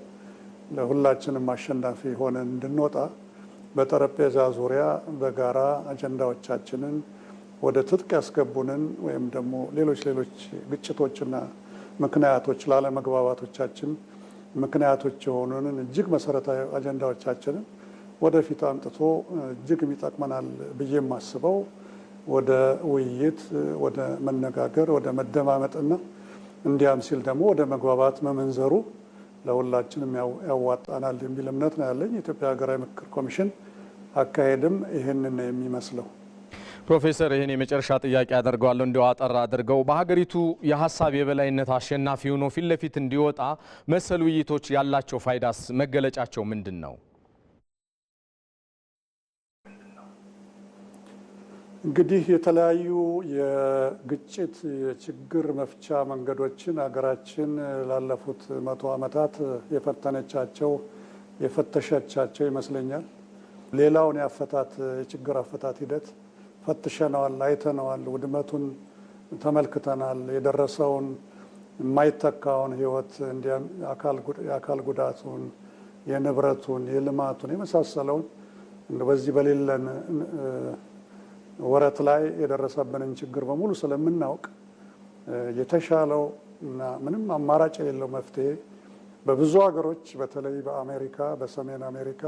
ለሁላችንም አሸናፊ ሆነን እንድንወጣ በጠረጴዛ ዙሪያ በጋራ አጀንዳዎቻችንን ወደ ትጥቅ ያስገቡንን ወይም ደግሞ ሌሎች ግጭቶችና ምክንያቶች ላለመግባባቶቻችን ምክንያቶች የሆኑንን እጅግ መሰረታዊ አጀንዳዎቻችንን ወደፊት አምጥቶ እጅግ ይጠቅመናል ብዬ የማስበው ወደ ውይይት፣ ወደ መነጋገር፣ ወደ መደማመጥና እንዲያም ሲል ደግሞ ወደ መግባባት መመንዘሩ ለሁላችንም ያዋጣናል የሚል እምነት ነው ያለኝ። የኢትዮጵያ ሀገራዊ ምክክር ኮሚሽን አካሄድም ይህንን ነው የሚመስለው። ፕሮፌሰር ይህን የመጨረሻ ጥያቄ አደርገዋለሁ እንዲያው አጠር አድርገው በሀገሪቱ የሀሳብ የበላይነት አሸናፊ ሆኖ ፊት ለፊት እንዲወጣ መሰል ውይይቶች ያላቸው ፋይዳስ መገለጫቸው ምንድን ነው? እንግዲህ የተለያዩ የግጭት የችግር መፍቻ መንገዶችን ሀገራችን ላለፉት 100 ዓመታት የፈተነቻቸው የፈተሸቻቸው ይመስለኛል። ሌላውን የችግር አፈታት ሂደት ፈትሸነዋል፣ አይተነዋል፣ ውድመቱን ተመልክተናል፣ የደረሰውን የማይተካውን ሕይወት እንዲያም የአካል ጉዳቱን፣ የንብረቱን፣ የልማቱን የመሳሰለውን በዚህ በሌለን ወረት ላይ የደረሰብንን ችግር በሙሉ ስለምናውቅ የተሻለው እና ምንም አማራጭ የሌለው መፍትሄ በብዙ ሀገሮች በተለይ በአሜሪካ፣ በሰሜን አሜሪካ፣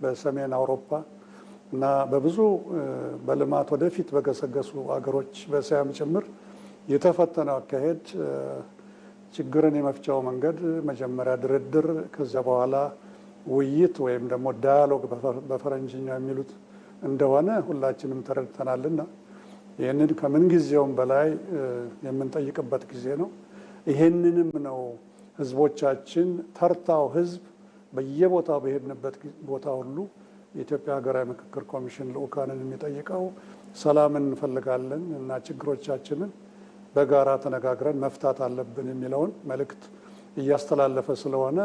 በሰሜን አውሮፓ እና በብዙ በልማት ወደፊት በገሰገሱ ሀገሮች በእስያም ጭምር የተፈተነው አካሄድ ችግርን የመፍቻው መንገድ መጀመሪያ ድርድር፣ ከዚያ በኋላ ውይይት ወይም ደግሞ ዳያሎግ በፈረንጅኛ የሚሉት እንደሆነ ሁላችንም ተረድተናልና ይህንን ከምንጊዜውም በላይ የምንጠይቅበት ጊዜ ነው። ይህንንም ነው ህዝቦቻችን ተርታው ህዝብ በየቦታው በሄድንበት ቦታ ሁሉ የኢትዮጵያ ሀገራዊ ምክክር ኮሚሽን ልዑካንን የሚጠይቀው ሰላምን እንፈልጋለን እና ችግሮቻችንን በጋራ ተነጋግረን መፍታት አለብን የሚለውን መልእክት እያስተላለፈ ስለሆነ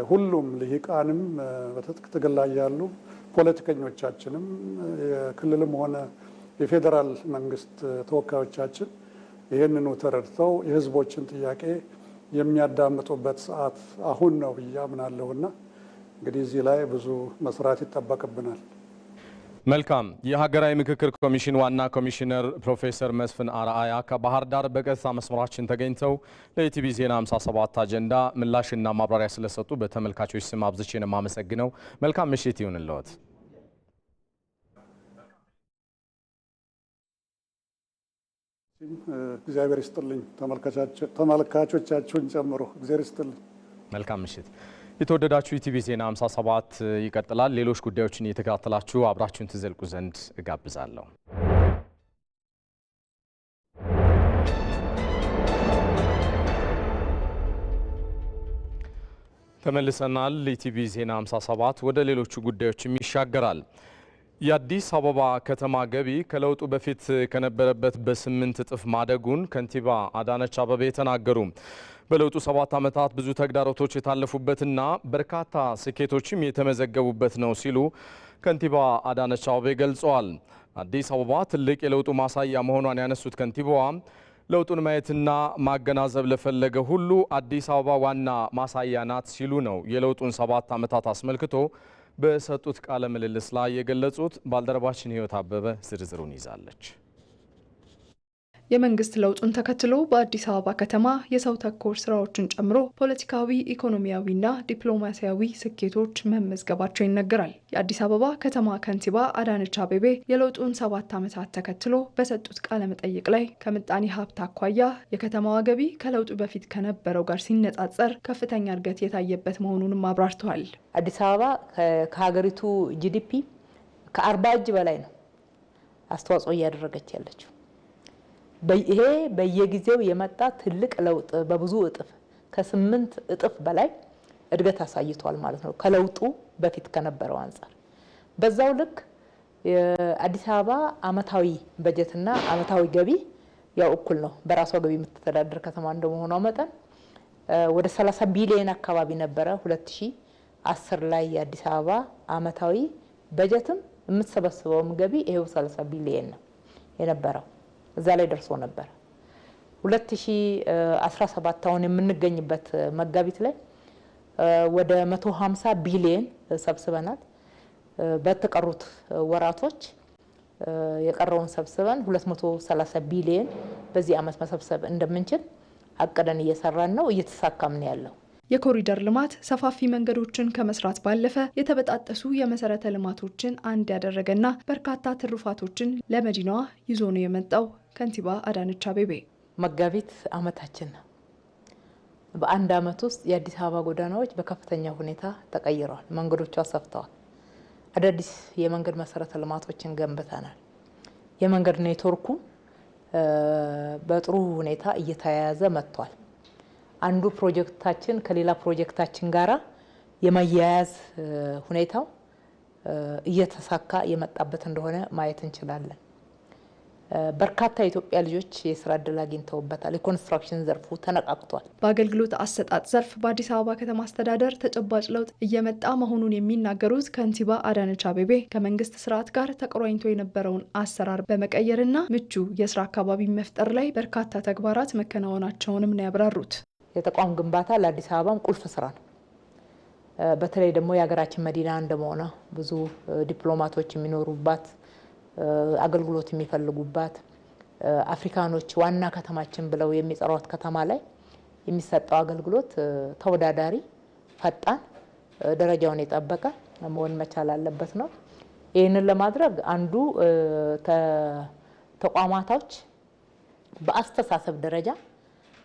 ሁሉም ልሂቃንም በትጥቅ ትግል ላይ ያሉ ፖለቲከኞቻችንም የክልልም ሆነ የፌዴራል መንግስት ተወካዮቻችን ይህንኑ ተረድተው የህዝቦችን ጥያቄ የሚያዳምጡበት ሰዓት አሁን ነው ብዬ አምናለሁና እንግዲህ እዚህ ላይ ብዙ መስራት ይጠበቅብናል። መልካም። የሀገራዊ ምክክር ኮሚሽን ዋና ኮሚሽነር ፕሮፌሰር መስፍን አርአያ ከባህር ዳር በቀጥታ መስመራችን ተገኝተው ለኢቲቪ ዜና 57 አጀንዳ ምላሽና ማብራሪያ ስለሰጡ በተመልካቾች ስም አብዝቼ ነው የማመሰግነው። መልካም ምሽት ይሁንልዎት። እግዚአብሔር ይስጥልኝ። ተመልካቾቻችሁን ጨምሮ እግዚአብሔር ይስጥልኝ። መልካም ምሽት። የተወደዳችሁ ኢቲቪ ዜና 57 ይቀጥላል። ሌሎች ጉዳዮችን እየተከታተላችሁ አብራችሁን ትዘልቁ ዘንድ እጋብዛለሁ። ተመልሰናል። ኢቲቪ ዜና 57 ወደ ሌሎቹ ጉዳዮችም ይሻገራል። የአዲስ አበባ ከተማ ገቢ ከለውጡ በፊት ከነበረበት በ8 እጥፍ ማደጉን ከንቲባ አዳነች አቤቤ ተናገሩ። በለውጡ 7 ዓመታት ብዙ ተግዳሮቶች የታለፉበትና በርካታ ስኬቶችም የተመዘገቡበት ነው ሲሉ ከንቲባ አዳነች አቤቤ ገልጸዋል። አዲስ አበባ ትልቅ የለውጡ ማሳያ መሆኗን ያነሱት ከንቲባዋ ለውጡን ማየትና ማገናዘብ ለፈለገ ሁሉ አዲስ አበባ ዋና ማሳያ ናት ሲሉ ነው የለውጡን 7 ዓመታት አስመልክቶ በሰጡት ቃለ ምልልስ ላይ የገለጹት። ባልደረባችን ህይወት አበበ ዝርዝሩን ይዛለች። የመንግስት ለውጡን ተከትሎ በአዲስ አበባ ከተማ የሰው ተኮር ስራዎችን ጨምሮ ፖለቲካዊ፣ ኢኮኖሚያዊና ዲፕሎማሲያዊ ስኬቶች መመዝገባቸው ይነገራል። የአዲስ አበባ ከተማ ከንቲባ አዳነች አቤቤ የለውጡን 7 ዓመታት ተከትሎ በሰጡት ቃለ መጠይቅ ላይ ከምጣኔ ሀብት አኳያ የከተማዋ ገቢ ከለውጡ በፊት ከነበረው ጋር ሲነጻጸር ከፍተኛ እድገት የታየበት መሆኑንም አብራርተዋል። አዲስ አበባ ከሀገሪቱ ጂዲፒ ከ40 እጅ በላይ ነው አስተዋጽኦ እያደረገች ያለችው። ይሄ በየጊዜው የመጣ ትልቅ ለውጥ በብዙ እጥፍ ከ8 እጥፍ በላይ እድገት አሳይቷል ማለት ነው ከለውጡ በፊት ከነበረው አንፃር። በዛው ልክ የአዲስ አበባ አመታዊ በጀትና አመታዊ ገቢ ያው እኩል ነው። በራሷ ገቢ የምትተዳደር ከተማ እንደመሆኗ መጠን ወደ 30 ቢሊዮን አካባቢ ነበረ 2010 ላይ የአዲስ አበባ አመታዊ በጀትም የምትሰበስበውም ገቢ ይሄው 30 ቢሊዮን ነው የነበረው። እዛ ላይ ደርሶ ነበር። 2017 አሁን የምንገኝበት መጋቢት ላይ ወደ 150 ቢሊዮን ሰብስበናል። በተቀሩት ወራቶች የቀረውን ሰብስበን 230 ቢሊዮን በዚህ አመት መሰብሰብ እንደምንችል አቅደን እየሰራን ነው፣ እየተሳካም ነው ያለው። የኮሪደር ልማት ሰፋፊ መንገዶችን ከመስራት ባለፈ የተበጣጠሱ የመሰረተ ልማቶችን አንድ ያደረገና በርካታ ትሩፋቶችን ለመዲናዋ ይዞ ነው የመጣው ከንቲባ አዳነች አቤቤ። መጋቢት አመታችን ነው። በአንድ አመት ውስጥ የአዲስ አበባ ጎዳናዎች በከፍተኛ ሁኔታ ተቀይረዋል። መንገዶቿ ሰፍተዋል። አዳዲስ የመንገድ መሰረተ ልማቶችን ገንብተናል። የመንገድ ኔትወርኩ በጥሩ ሁኔታ እየተያያዘ መጥቷል። አንዱ ፕሮጀክታችን ከሌላ ፕሮጀክታችን ጋራ የማያያዝ ሁኔታው እየተሳካ የመጣበት እንደሆነ ማየት እንችላለን። በርካታ የኢትዮጵያ ልጆች የስራ እድል አግኝተውበታል። የኮንስትራክሽን ዘርፉ ተነቃቅቷል። በአገልግሎት አሰጣጥ ዘርፍ በአዲስ አበባ ከተማ አስተዳደር ተጨባጭ ለውጥ እየመጣ መሆኑን የሚናገሩት ከንቲባ አዳነች አቤቤ ከመንግስት ስርዓት ጋር ተቆራኝቶ የነበረውን አሰራር በመቀየርና ምቹ የስራ አካባቢ መፍጠር ላይ በርካታ ተግባራት መከናወናቸውንም ነው ያብራሩት። የተቋም ግንባታ ለአዲስ አበባም ቁልፍ ስራ ነው። በተለይ ደግሞ የሀገራችን መዲና እንደመሆኗ ብዙ ዲፕሎማቶች የሚኖሩባት፣ አገልግሎት የሚፈልጉባት፣ አፍሪካኖች ዋና ከተማችን ብለው የሚጠሯት ከተማ ላይ የሚሰጠው አገልግሎት ተወዳዳሪ፣ ፈጣን፣ ደረጃውን የጠበቀ መሆን መቻል አለበት ነው። ይህንን ለማድረግ አንዱ ተቋማቶች በአስተሳሰብ ደረጃ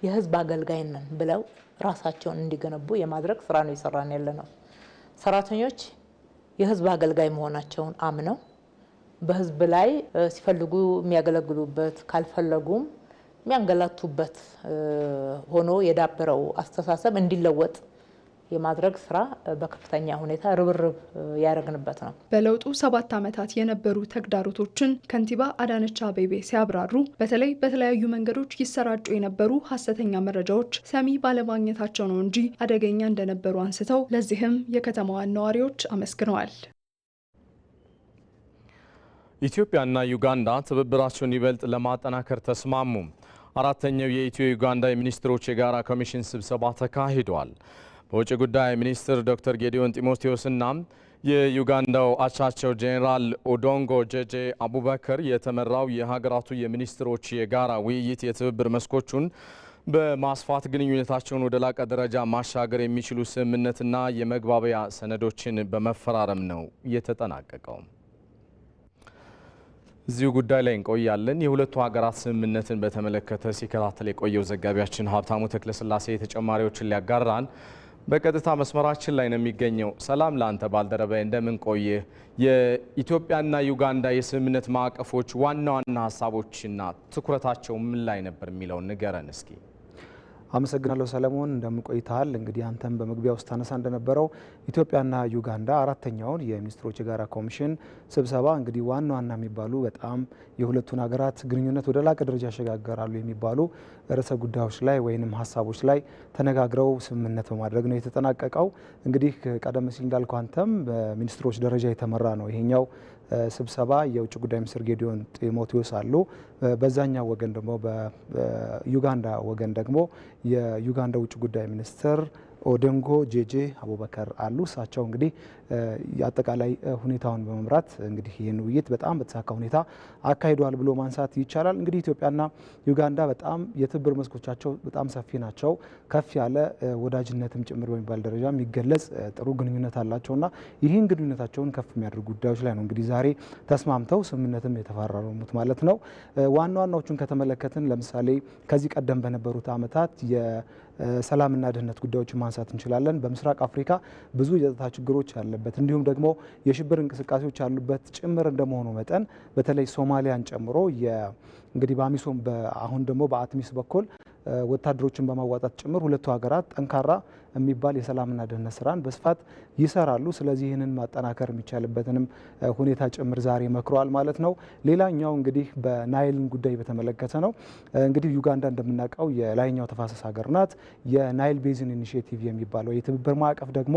የህዝብ አገልጋይ ነን ብለው ራሳቸውን እንዲገነቡ የማድረግ ስራ ነው እየሰራን ያለነው። ሰራተኞች የህዝብ አገልጋይ መሆናቸውን አምነው በህዝብ ላይ ሲፈልጉ የሚያገለግሉበት፣ ካልፈለጉም የሚያንገላቱበት ሆኖ የዳበረው አስተሳሰብ እንዲለወጥ የማድረግ ስራ በከፍተኛ ሁኔታ ርብርብ ያደረግንበት ነው። በለውጡ 7 ዓመታት የነበሩ ተግዳሮቶችን ከንቲባ አዳነች አቤቤ ሲያብራሩ በተለይ በተለያዩ መንገዶች ይሰራጩ የነበሩ ሀሰተኛ መረጃዎች ሰሚ ባለማግኘታቸው ነው እንጂ አደገኛ እንደነበሩ አንስተው ለዚህም የከተማዋን ነዋሪዎች አመስግነዋል። ኢትዮጵያና ዩጋንዳ ትብብራቸውን ይበልጥ ለማጠናከር ተስማሙ። 4ኛው የኢትዮ ዩጋንዳ የሚኒስትሮች የጋራ ኮሚሽን ስብሰባ ተካሂዷል። በውጭ ጉዳይ ሚኒስትር ዶክተር ጌዲዮን ጢሞቴዎስና የዩጋንዳው አቻቸው ጄኔራል ኦዶንጎ ጄጄ አቡበከር የተመራው የሀገራቱ የሚኒስትሮች የጋራ ውይይት የትብብር መስኮቹን በማስፋት ግንኙነታቸውን ወደ ላቀ ደረጃ ማሻገር የሚችሉ ስምምነትና የመግባቢያ ሰነዶችን በመፈራረም ነው የተጠናቀቀው። እዚሁ ጉዳይ ላይ እንቆያለን። የሁለቱ ሀገራት ስምምነትን በተመለከተ ሲከታተል የቆየው ዘጋቢያችን ሀብታሙ ተክለስላሴ ተጨማሪዎችን ሊያጋራን በቀጥታ መስመራችን ላይ ነው የሚገኘው። ሰላም ላንተ ባልደረባዬ፣ እንደምን ቆየህ? የኢትዮጵያና ዩጋንዳ የስምምነት ማዕቀፎች ዋና ዋና ሀሳቦችና ትኩረታቸው ምን ላይ ነበር የሚለውን ንገረን እስኪ። አመሰግናለሁ ሰለሞን፣ እንደምን ቆይተሃል? እንግዲህ አንተም በመግቢያ ውስጥ ታነሳ እንደነበረው ኢትዮጵያና ዩጋንዳ አራተኛውን የሚኒስትሮች የጋራ ኮሚሽን ስብሰባ እንግዲህ ዋና ዋና የሚባሉ በጣም የሁለቱን ሀገራት ግንኙነት ወደ ላቀ ደረጃ ያሸጋግራሉ የሚባሉ ርዕሰ ጉዳዮች ላይ ወይንም ሀሳቦች ላይ ተነጋግረው ስምምነት በማድረግ ነው የተጠናቀቀው። እንግዲህ ቀደም ሲል እንዳልከው አንተም በሚኒስትሮች ደረጃ የተመራ ነው ይሄኛው ስብሰባ። የውጭ ጉዳይ ሚኒስትር ጌዲዮን ጢሞቴዎስ አሉ። በዛኛው ወገን ደግሞ በዩጋንዳ ወገን ደግሞ የዩጋንዳ ውጭ ጉዳይ ሚኒስትር ኦደንጎ ጄጄ አቡበከር አሉ። እሳቸው እንግዲህ አጠቃላይ ሁኔታውን በመምራት እንግዲህ ይህን ውይይት በጣም በተሳካ ሁኔታ አካሂደዋል ብሎ ማንሳት ይቻላል። እንግዲህ ኢትዮጵያና ዩጋንዳ በጣም የትብብር መስኮቻቸው በጣም ሰፊ ናቸው። ከፍ ያለ ወዳጅነትም ጭምር በሚባል ደረጃ የሚገለጽ ጥሩ ግንኙነት አላቸውና ይህን ግንኙነታቸውን ከፍ የሚያደርጉ ጉዳዮች ላይ ነው እንግዲህ ዛሬ ተስማምተው ስምምነትም የተፈራረሙት ማለት ነው። ዋና ዋናዎቹን ከተመለከትን ለምሳሌ ከዚህ ቀደም በነበሩት ዓመታት የሰላምና ደህንነት ጉዳዮችን ማንሳት እንችላለን። በምስራቅ አፍሪካ ብዙ የጸጥታ ችግሮች ያለበት እንዲሁም ደግሞ የሽብር እንቅስቃሴዎች ያሉበት ጭምር እንደመሆኑ መጠን በተለይ ሶማሊያን ጨምሮ እንግዲህ በአሚሶም አሁን ደግሞ በአትሚስ በኩል ወታደሮችን በማዋጣት ጭምር ሁለቱ ሀገራት ጠንካራ የሚባል የሰላምና ደህንነት ስራን በስፋት ይሰራሉ። ስለዚህ ይህንን ማጠናከር የሚቻልበትንም ሁኔታ ጭምር ዛሬ መክረዋል ማለት ነው። ሌላኛው እንግዲህ በናይልን ጉዳይ በተመለከተ ነው። እንግዲህ ዩጋንዳ እንደምናውቀው የላይኛው ተፋሰስ ሀገር ናት። የናይል ቤዝን ኢኒሼቲቭ የሚባለው የትብብር ማዕቀፍ ደግሞ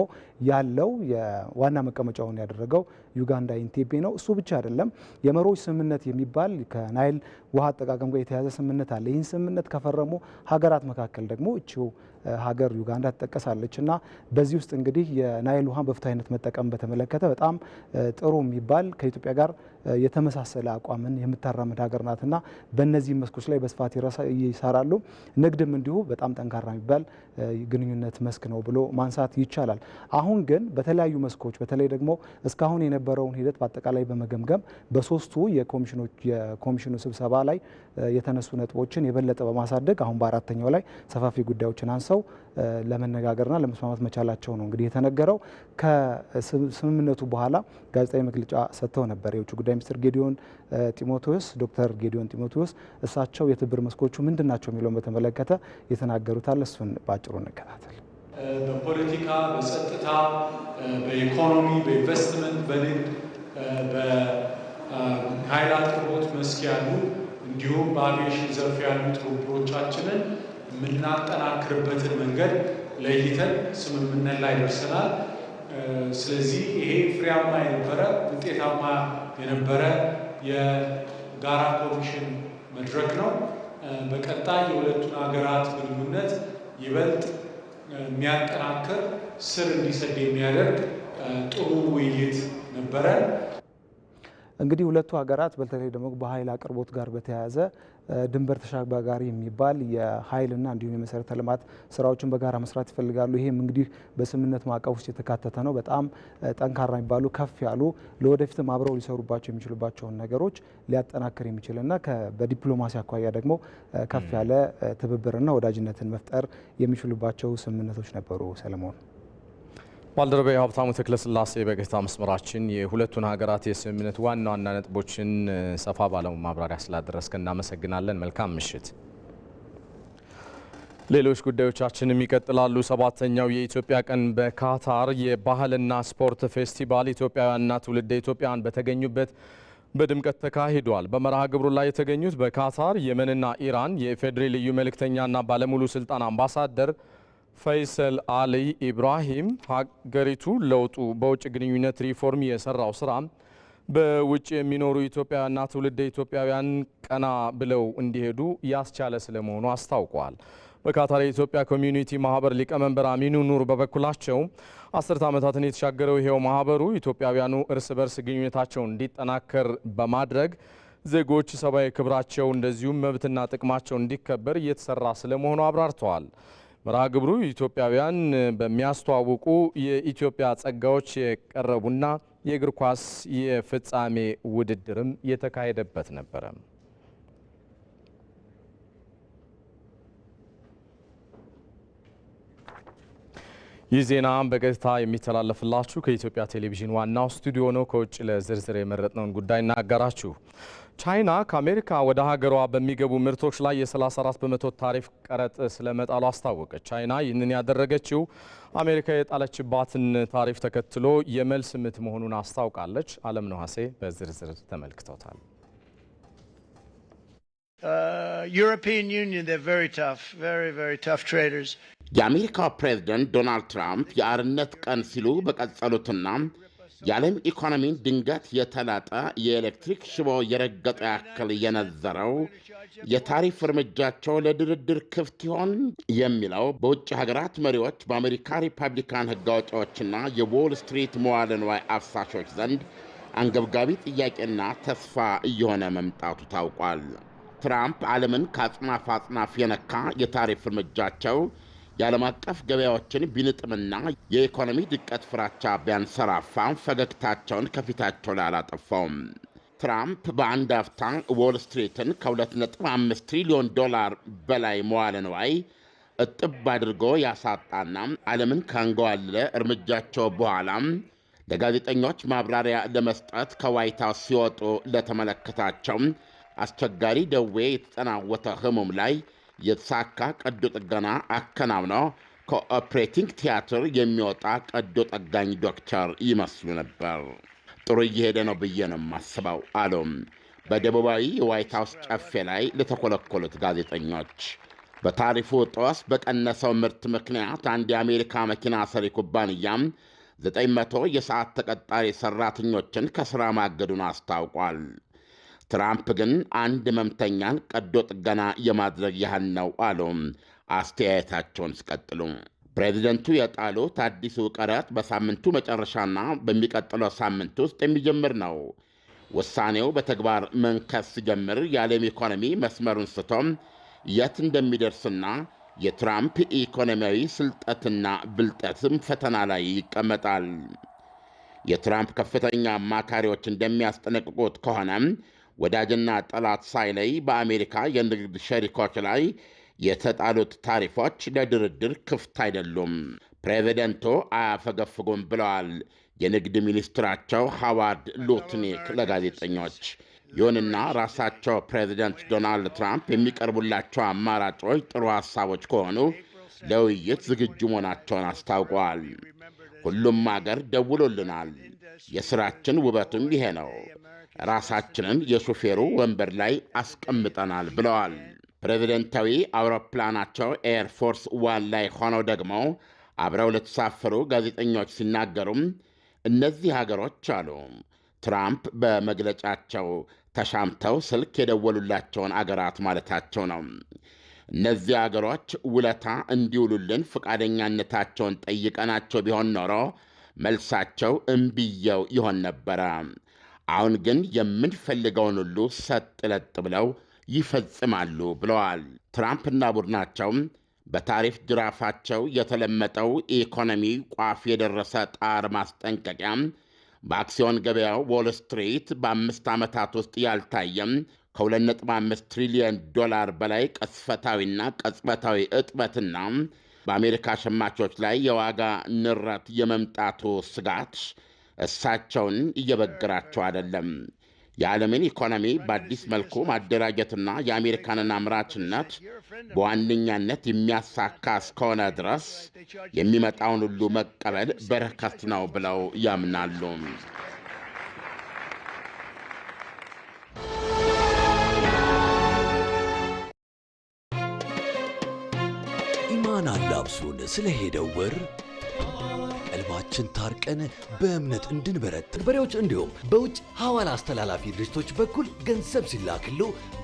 ያለው የዋና መቀመጫውን ያደረገው ዩጋንዳ ኢንቴቤ ነው። እሱ ብቻ አይደለም፣ የመሪዎች ስምምነት የሚባል ከናይል ውሃ አጠቃቀም ጋር የተያዘ ስምምነት አለ። ይህን ስምምነት ከፈረሙ ሀገራት መካከል ደግሞ እቺው ሀገር ዩጋንዳ ትጠቀሳለች እና በዚህ ውስጥ እንግዲህ የናይል ውሃን በፍትሃዊነት መጠቀም በተመለከተ በጣም ጥሩ የሚባል ከኢትዮጵያ ጋር የተመሳሰለ አቋምን የምታራምድ ሀገር ናትና በእነዚህ መስኮች ላይ በስፋት ይሰራሉ። ንግድም እንዲሁ በጣም ጠንካራ የሚባል ግንኙነት መስክ ነው ብሎ ማንሳት ይቻላል። አሁን ግን በተለያዩ መስኮች በተለይ ደግሞ እስካሁን የነበረውን ሂደት በአጠቃላይ በመገምገም በሶስቱ የኮሚሽኑ ስብሰባ ላይ የተነሱ ነጥቦችን የበለጠ በማሳደግ አሁን በአራተኛው ላይ ሰፋፊ ጉዳዮችን አንሰው ለመነጋገርና ለመስማማት መቻላቸው ነው እንግዲህ የተነገረው። ከስምምነቱ በኋላ ጋዜጣዊ መግለጫ ሰጥተው ነበር የውጭ ጉዳይ ሚኒስትር ጌዲዮን ጢሞቴዎስ፣ ዶክተር ጌዲዮን ጢሞቴዎስ እሳቸው የትብብር መስኮቹ ምንድን ናቸው የሚለውን በተመለከተ የተናገሩታል። እሱን በአጭሩ እንከታተል። በፖለቲካ፣ በጸጥታ፣ በኢኮኖሚ፣ በኢንቨስትመንት፣ በንግድ፣ በኃይል አቅርቦት መስክ ያሉ እንዲሁም በአቪዬሽን ዘርፍ ያሉ ትብብሮቻችንን የምናጠናክርበትን መንገድ ለይተን ስምምነት ላይ ደርሰናል። ስለዚህ ይሄ ፍሬያማ የነበረ ውጤታማ የነበረ የጋራ ኮሚሽን መድረክ ነው። በቀጣይ የሁለቱን ሀገራት ግንኙነት ይበልጥ የሚያጠናክር ስር እንዲሰድ የሚያደርግ ጥሩ ውይይት ነበረ። እንግዲህ ሁለቱ ሀገራት በተለይ ደግሞ በኃይል አቅርቦት ጋር በተያያዘ ድንበር ተሻጋሪ የሚባል የኃይልና እንዲሁም የመሰረተ ልማት ስራዎችን በጋራ መስራት ይፈልጋሉ። ይህም እንግዲህ በስምምነት ማዕቀፍ ውስጥ የተካተተ ነው። በጣም ጠንካራ የሚባሉ ከፍ ያሉ ለወደፊትም አብረው ሊሰሩባቸው የሚችሉባቸውን ነገሮች ሊያጠናክር የሚችልና በዲፕሎማሲ አኳያ ደግሞ ከፍ ያለ ትብብርና ወዳጅነትን መፍጠር የሚችሉባቸው ስምምነቶች ነበሩ። ሰለሞን ባልደረባዬ ሀብታሙ ተክለስላሴ በቀጥታ መስመራችን የሁለቱን ሀገራት የስምምነት ዋና ዋና ነጥቦችን ሰፋ ባለው ማብራሪያ ስላደረስክ እናመሰግናለን። መልካም ምሽት። ሌሎች ጉዳዮቻችንም ይቀጥላሉ። ሰባተኛው የኢትዮጵያ ቀን በካታር የባህልና ስፖርት ፌስቲቫል ኢትዮጵያውያንና ትውልደ ኢትዮጵያውያን በተገኙበት በድምቀት ተካሂዷል። በመርሃ ግብሩ ላይ የተገኙት በካታር የመንና ኢራን የኢፌዴሪ ልዩ መልእክተኛና ባለሙሉ ስልጣን አምባሳደር ፈይሰል አሊ ኢብራሂም ሀገሪቱ ለውጡ በውጭ ግንኙነት ሪፎርም የሰራው ስራ በውጭ የሚኖሩ ኢትዮጵያውያንና ትውልደ ኢትዮጵያውያን ቀና ብለው እንዲሄዱ ያስቻለ ስለመሆኑ አስታውቀዋል። በካታር የኢትዮጵያ ኮሚዩኒቲ ማህበር ሊቀመንበር አሚኑ ኑር በበኩላቸው 10 ዓመታትን የተሻገረው ይሄው ማህበሩ ኢትዮጵያውያኑ እርስ በርስ ግንኙነታቸውን እንዲጠናከር በማድረግ ዜጎች ሰብአዊ ክብራቸው እንደዚሁም መብትና ጥቅማቸው እንዲከበር እየተሰራ ስለመሆኑ አብራርተዋል። መርሃ ግብሩ ኢትዮጵያውያን በሚያስተዋውቁ የኢትዮጵያ ጸጋዎች የቀረቡና የእግር ኳስ የፍጻሜ ውድድርም የተካሄደበት ነበረ። ይህ ዜና በቀጥታ የሚተላለፍላችሁ ከኢትዮጵያ ቴሌቪዥን ዋናው ስቱዲዮ ነው። ከውጭ ለዝርዝር የመረጥነውን ጉዳይ እናጋራችሁ። ቻይና ከአሜሪካ ወደ ሀገሯ በሚገቡ ምርቶች ላይ የ34 በመቶ ታሪፍ ቀረጥ ስለመጣሉ አስታወቀች። ቻይና ይህንን ያደረገችው አሜሪካ የጣለችባትን ታሪፍ ተከትሎ የመልስ ምት መሆኑን አስታውቃለች። አለም ነሐሴ በዝርዝር ተመልክቶታል። European Union, they're very tough, very tough traders. የአሜሪካው ፕሬዝዳንት ዶናልድ ትራምፕ የአርነት ቀን ሲሉ በቀጸሉትና የዓለም ኢኮኖሚን ድንገት የተላጠ የኤሌክትሪክ ሽቦ የረገጠ ያክል የነዘረው የታሪፍ እርምጃቸው ለድርድር ክፍት ይሆን የሚለው በውጭ ሀገራት መሪዎች፣ በአሜሪካ ሪፐብሊካን ሕግ አውጪዎችና የዎል ስትሪት መዋዕለ ንዋይ አፍሳሾች ዘንድ አንገብጋቢ ጥያቄና ተስፋ እየሆነ መምጣቱ ታውቋል። ትራምፕ ዓለምን ከአጽናፍ አጽናፍ የነካ የታሪፍ እርምጃቸው የዓለም አቀፍ ገበያዎችን ቢንጥምና የኢኮኖሚ ድቀት ፍራቻ ቢያንሰራፋም ፈገግታቸውን ከፊታቸው ላይ አላጠፋውም። ትራምፕ በአንድ አፍታ ዎል ስትሪትን ከ2.5 ትሪሊዮን ዶላር በላይ መዋዕለ ንዋይ እጥብ አድርጎ ያሳጣና ዓለምን ካንገዋለለ እርምጃቸው በኋላም ለጋዜጠኞች ማብራሪያ ለመስጠት ከዋይት ሃውስ ሲወጡ ለተመለከታቸው አስቸጋሪ ደዌ የተጠናወተ ህሙም ላይ የተሳካ ቀዶ ጥገና አከናውነው ከኦፕሬቲንግ ቲያትር የሚወጣ ቀዶ ጠጋኝ ዶክተር ይመስሉ ነበር። ጥሩ እየሄደ ነው ብዬ ነው የማስበው አሉ በደቡባዊ የዋይት ሃውስ ጨፌ ላይ ለተኮለኮሉት ጋዜጠኞች። በታሪፉ ጦስ በቀነሰው ምርት ምክንያት አንድ የአሜሪካ መኪና ሰሪ ኩባንያም 900 የሰዓት ተቀጣሪ ሠራተኞችን ከሥራ ማገዱን አስታውቋል። ትራምፕ ግን አንድ ህመምተኛን ቀዶ ጥገና የማድረግ ያህል ነው አሉ አስተያየታቸውን ሲቀጥሉ። ፕሬዚደንቱ የጣሉት አዲሱ ቀረጥ በሳምንቱ መጨረሻና በሚቀጥለው ሳምንት ውስጥ የሚጀምር ነው። ውሳኔው በተግባር መንከስ ሲጀምር የዓለም ኢኮኖሚ መስመሩን ስቶም የት እንደሚደርስና የትራምፕ ኢኮኖሚያዊ ስልጠትና ብልጠትም ፈተና ላይ ይቀመጣል። የትራምፕ ከፍተኛ አማካሪዎች እንደሚያስጠነቅቁት ከሆነ ወዳጅና ጠላት ሳይለይ በአሜሪካ የንግድ ሸሪኮች ላይ የተጣሉት ታሪፎች ለድርድር ክፍት አይደሉም። ፕሬዚደንቱ አያፈገፍጉም ብለዋል የንግድ ሚኒስትራቸው ሃዋርድ ሉትኒክ ለጋዜጠኞች። ይሁንና ራሳቸው ፕሬዚደንት ዶናልድ ትራምፕ የሚቀርቡላቸው አማራጮች ጥሩ ሐሳቦች ከሆኑ ለውይይት ዝግጁ መሆናቸውን አስታውቀዋል። ሁሉም አገር ደውሎልናል። የሥራችን ውበቱም ይሄ ነው። ራሳችንን የሹፌሩ ወንበር ላይ አስቀምጠናል ብለዋል። ፕሬዚደንታዊ አውሮፕላናቸው ኤርፎርስ ዋን ላይ ሆነው ደግሞ አብረው ለተሳፈሩ ጋዜጠኞች ሲናገሩም እነዚህ ሀገሮች አሉ ትራምፕ በመግለጫቸው ተሻምተው ስልክ የደወሉላቸውን አገራት ማለታቸው ነው። እነዚህ አገሮች ውለታ እንዲውሉልን ፈቃደኛነታቸውን ጠይቀናቸው ቢሆን ኖሮ መልሳቸው እምቢየው ይሆን ነበረ። አሁን ግን የምንፈልገውን ሁሉ ሰጥ ለጥ ብለው ይፈጽማሉ ብለዋል። ትራምፕና ቡድናቸው በታሪፍ ጅራፋቸው የተለመጠው ኢኮኖሚ ቋፍ የደረሰ ጣር ማስጠንቀቂያ በአክሲዮን ገበያው ዎል ስትሪት በ5 ዓመታት ውስጥ ያልታየም ከ2.5 ትሪሊዮን ዶላር በላይ ቅጽበታዊና ቅጽበታዊ እጥበትና በአሜሪካ ሸማቾች ላይ የዋጋ ንረት የመምጣቱ ስጋት እሳቸውን እየበገራቸው አይደለም። የዓለምን ኢኮኖሚ በአዲስ መልኩ ማደራጀትና የአሜሪካንን አምራችነት በዋነኛነት የሚያሳካ እስከሆነ ድረስ የሚመጣውን ሁሉ መቀበል በረከት ነው ብለው ያምናሉ። ኢማን አላብሱን ስለሄደው ወር ቀልባችን ታርቀን በእምነት እንድንበረት በሬዎች እንዲሁም በውጭ ሐዋላ አስተላላፊ ድርጅቶች በኩል ገንዘብ ሲላክሉ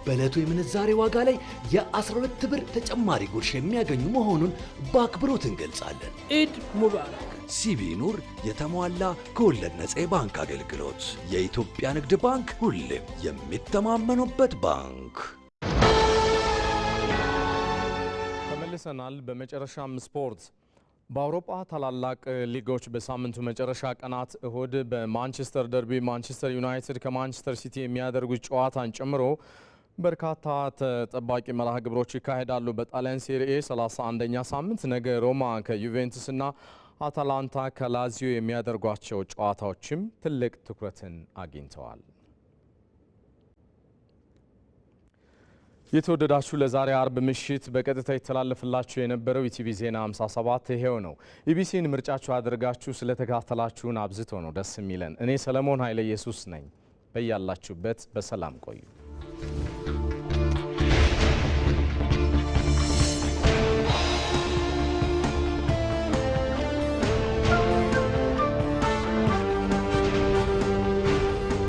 በዕለቱ የምንዛሬ ዋጋ ላይ የ12 ብር ተጨማሪ ጉርሽ የሚያገኙ መሆኑን በአክብሮት እንገልጻለን። ኢድ ሙባረክ። ሲቢ ኑር የተሟላ ከወለድ ነፃ የባንክ አገልግሎት። የኢትዮጵያ ንግድ ባንክ ሁሌም የሚተማመኑበት ባንክ። ተመልሰናል። በመጨረሻም ስፖርት። በአውሮፓ ታላላቅ ሊጎች በሳምንቱ መጨረሻ ቀናት እሁድ በማንቸስተር ደርቢ ማንቸስተር ዩናይትድ ከማንቸስተር ሲቲ የሚያደርጉት ጨዋታን ጨምሮ በርካታ ተጠባቂ መርሃ ግብሮች ይካሄዳሉ። በጣሊያን ሴሪኤ 31ኛ ሳምንት ነገ ሮማ ከዩቬንቱስና አታላንታ ከላዚዮ የሚያደርጓቸው ጨዋታዎችም ትልቅ ትኩረትን አግኝተዋል። የተወደዳችሁ ለዛሬ አርብ ምሽት በቀጥታ ይተላለፍላችሁ የነበረው ኢቲቪ ዜና 57 ይሄው ነው። ኢቢሲን ምርጫችሁ አድርጋችሁ ስለተከታተላችሁን አብዝቶ ነው ደስ የሚለን። እኔ ሰለሞን ኃይለ ኢየሱስ ነኝ። በያላችሁበት በሰላም ቆዩ።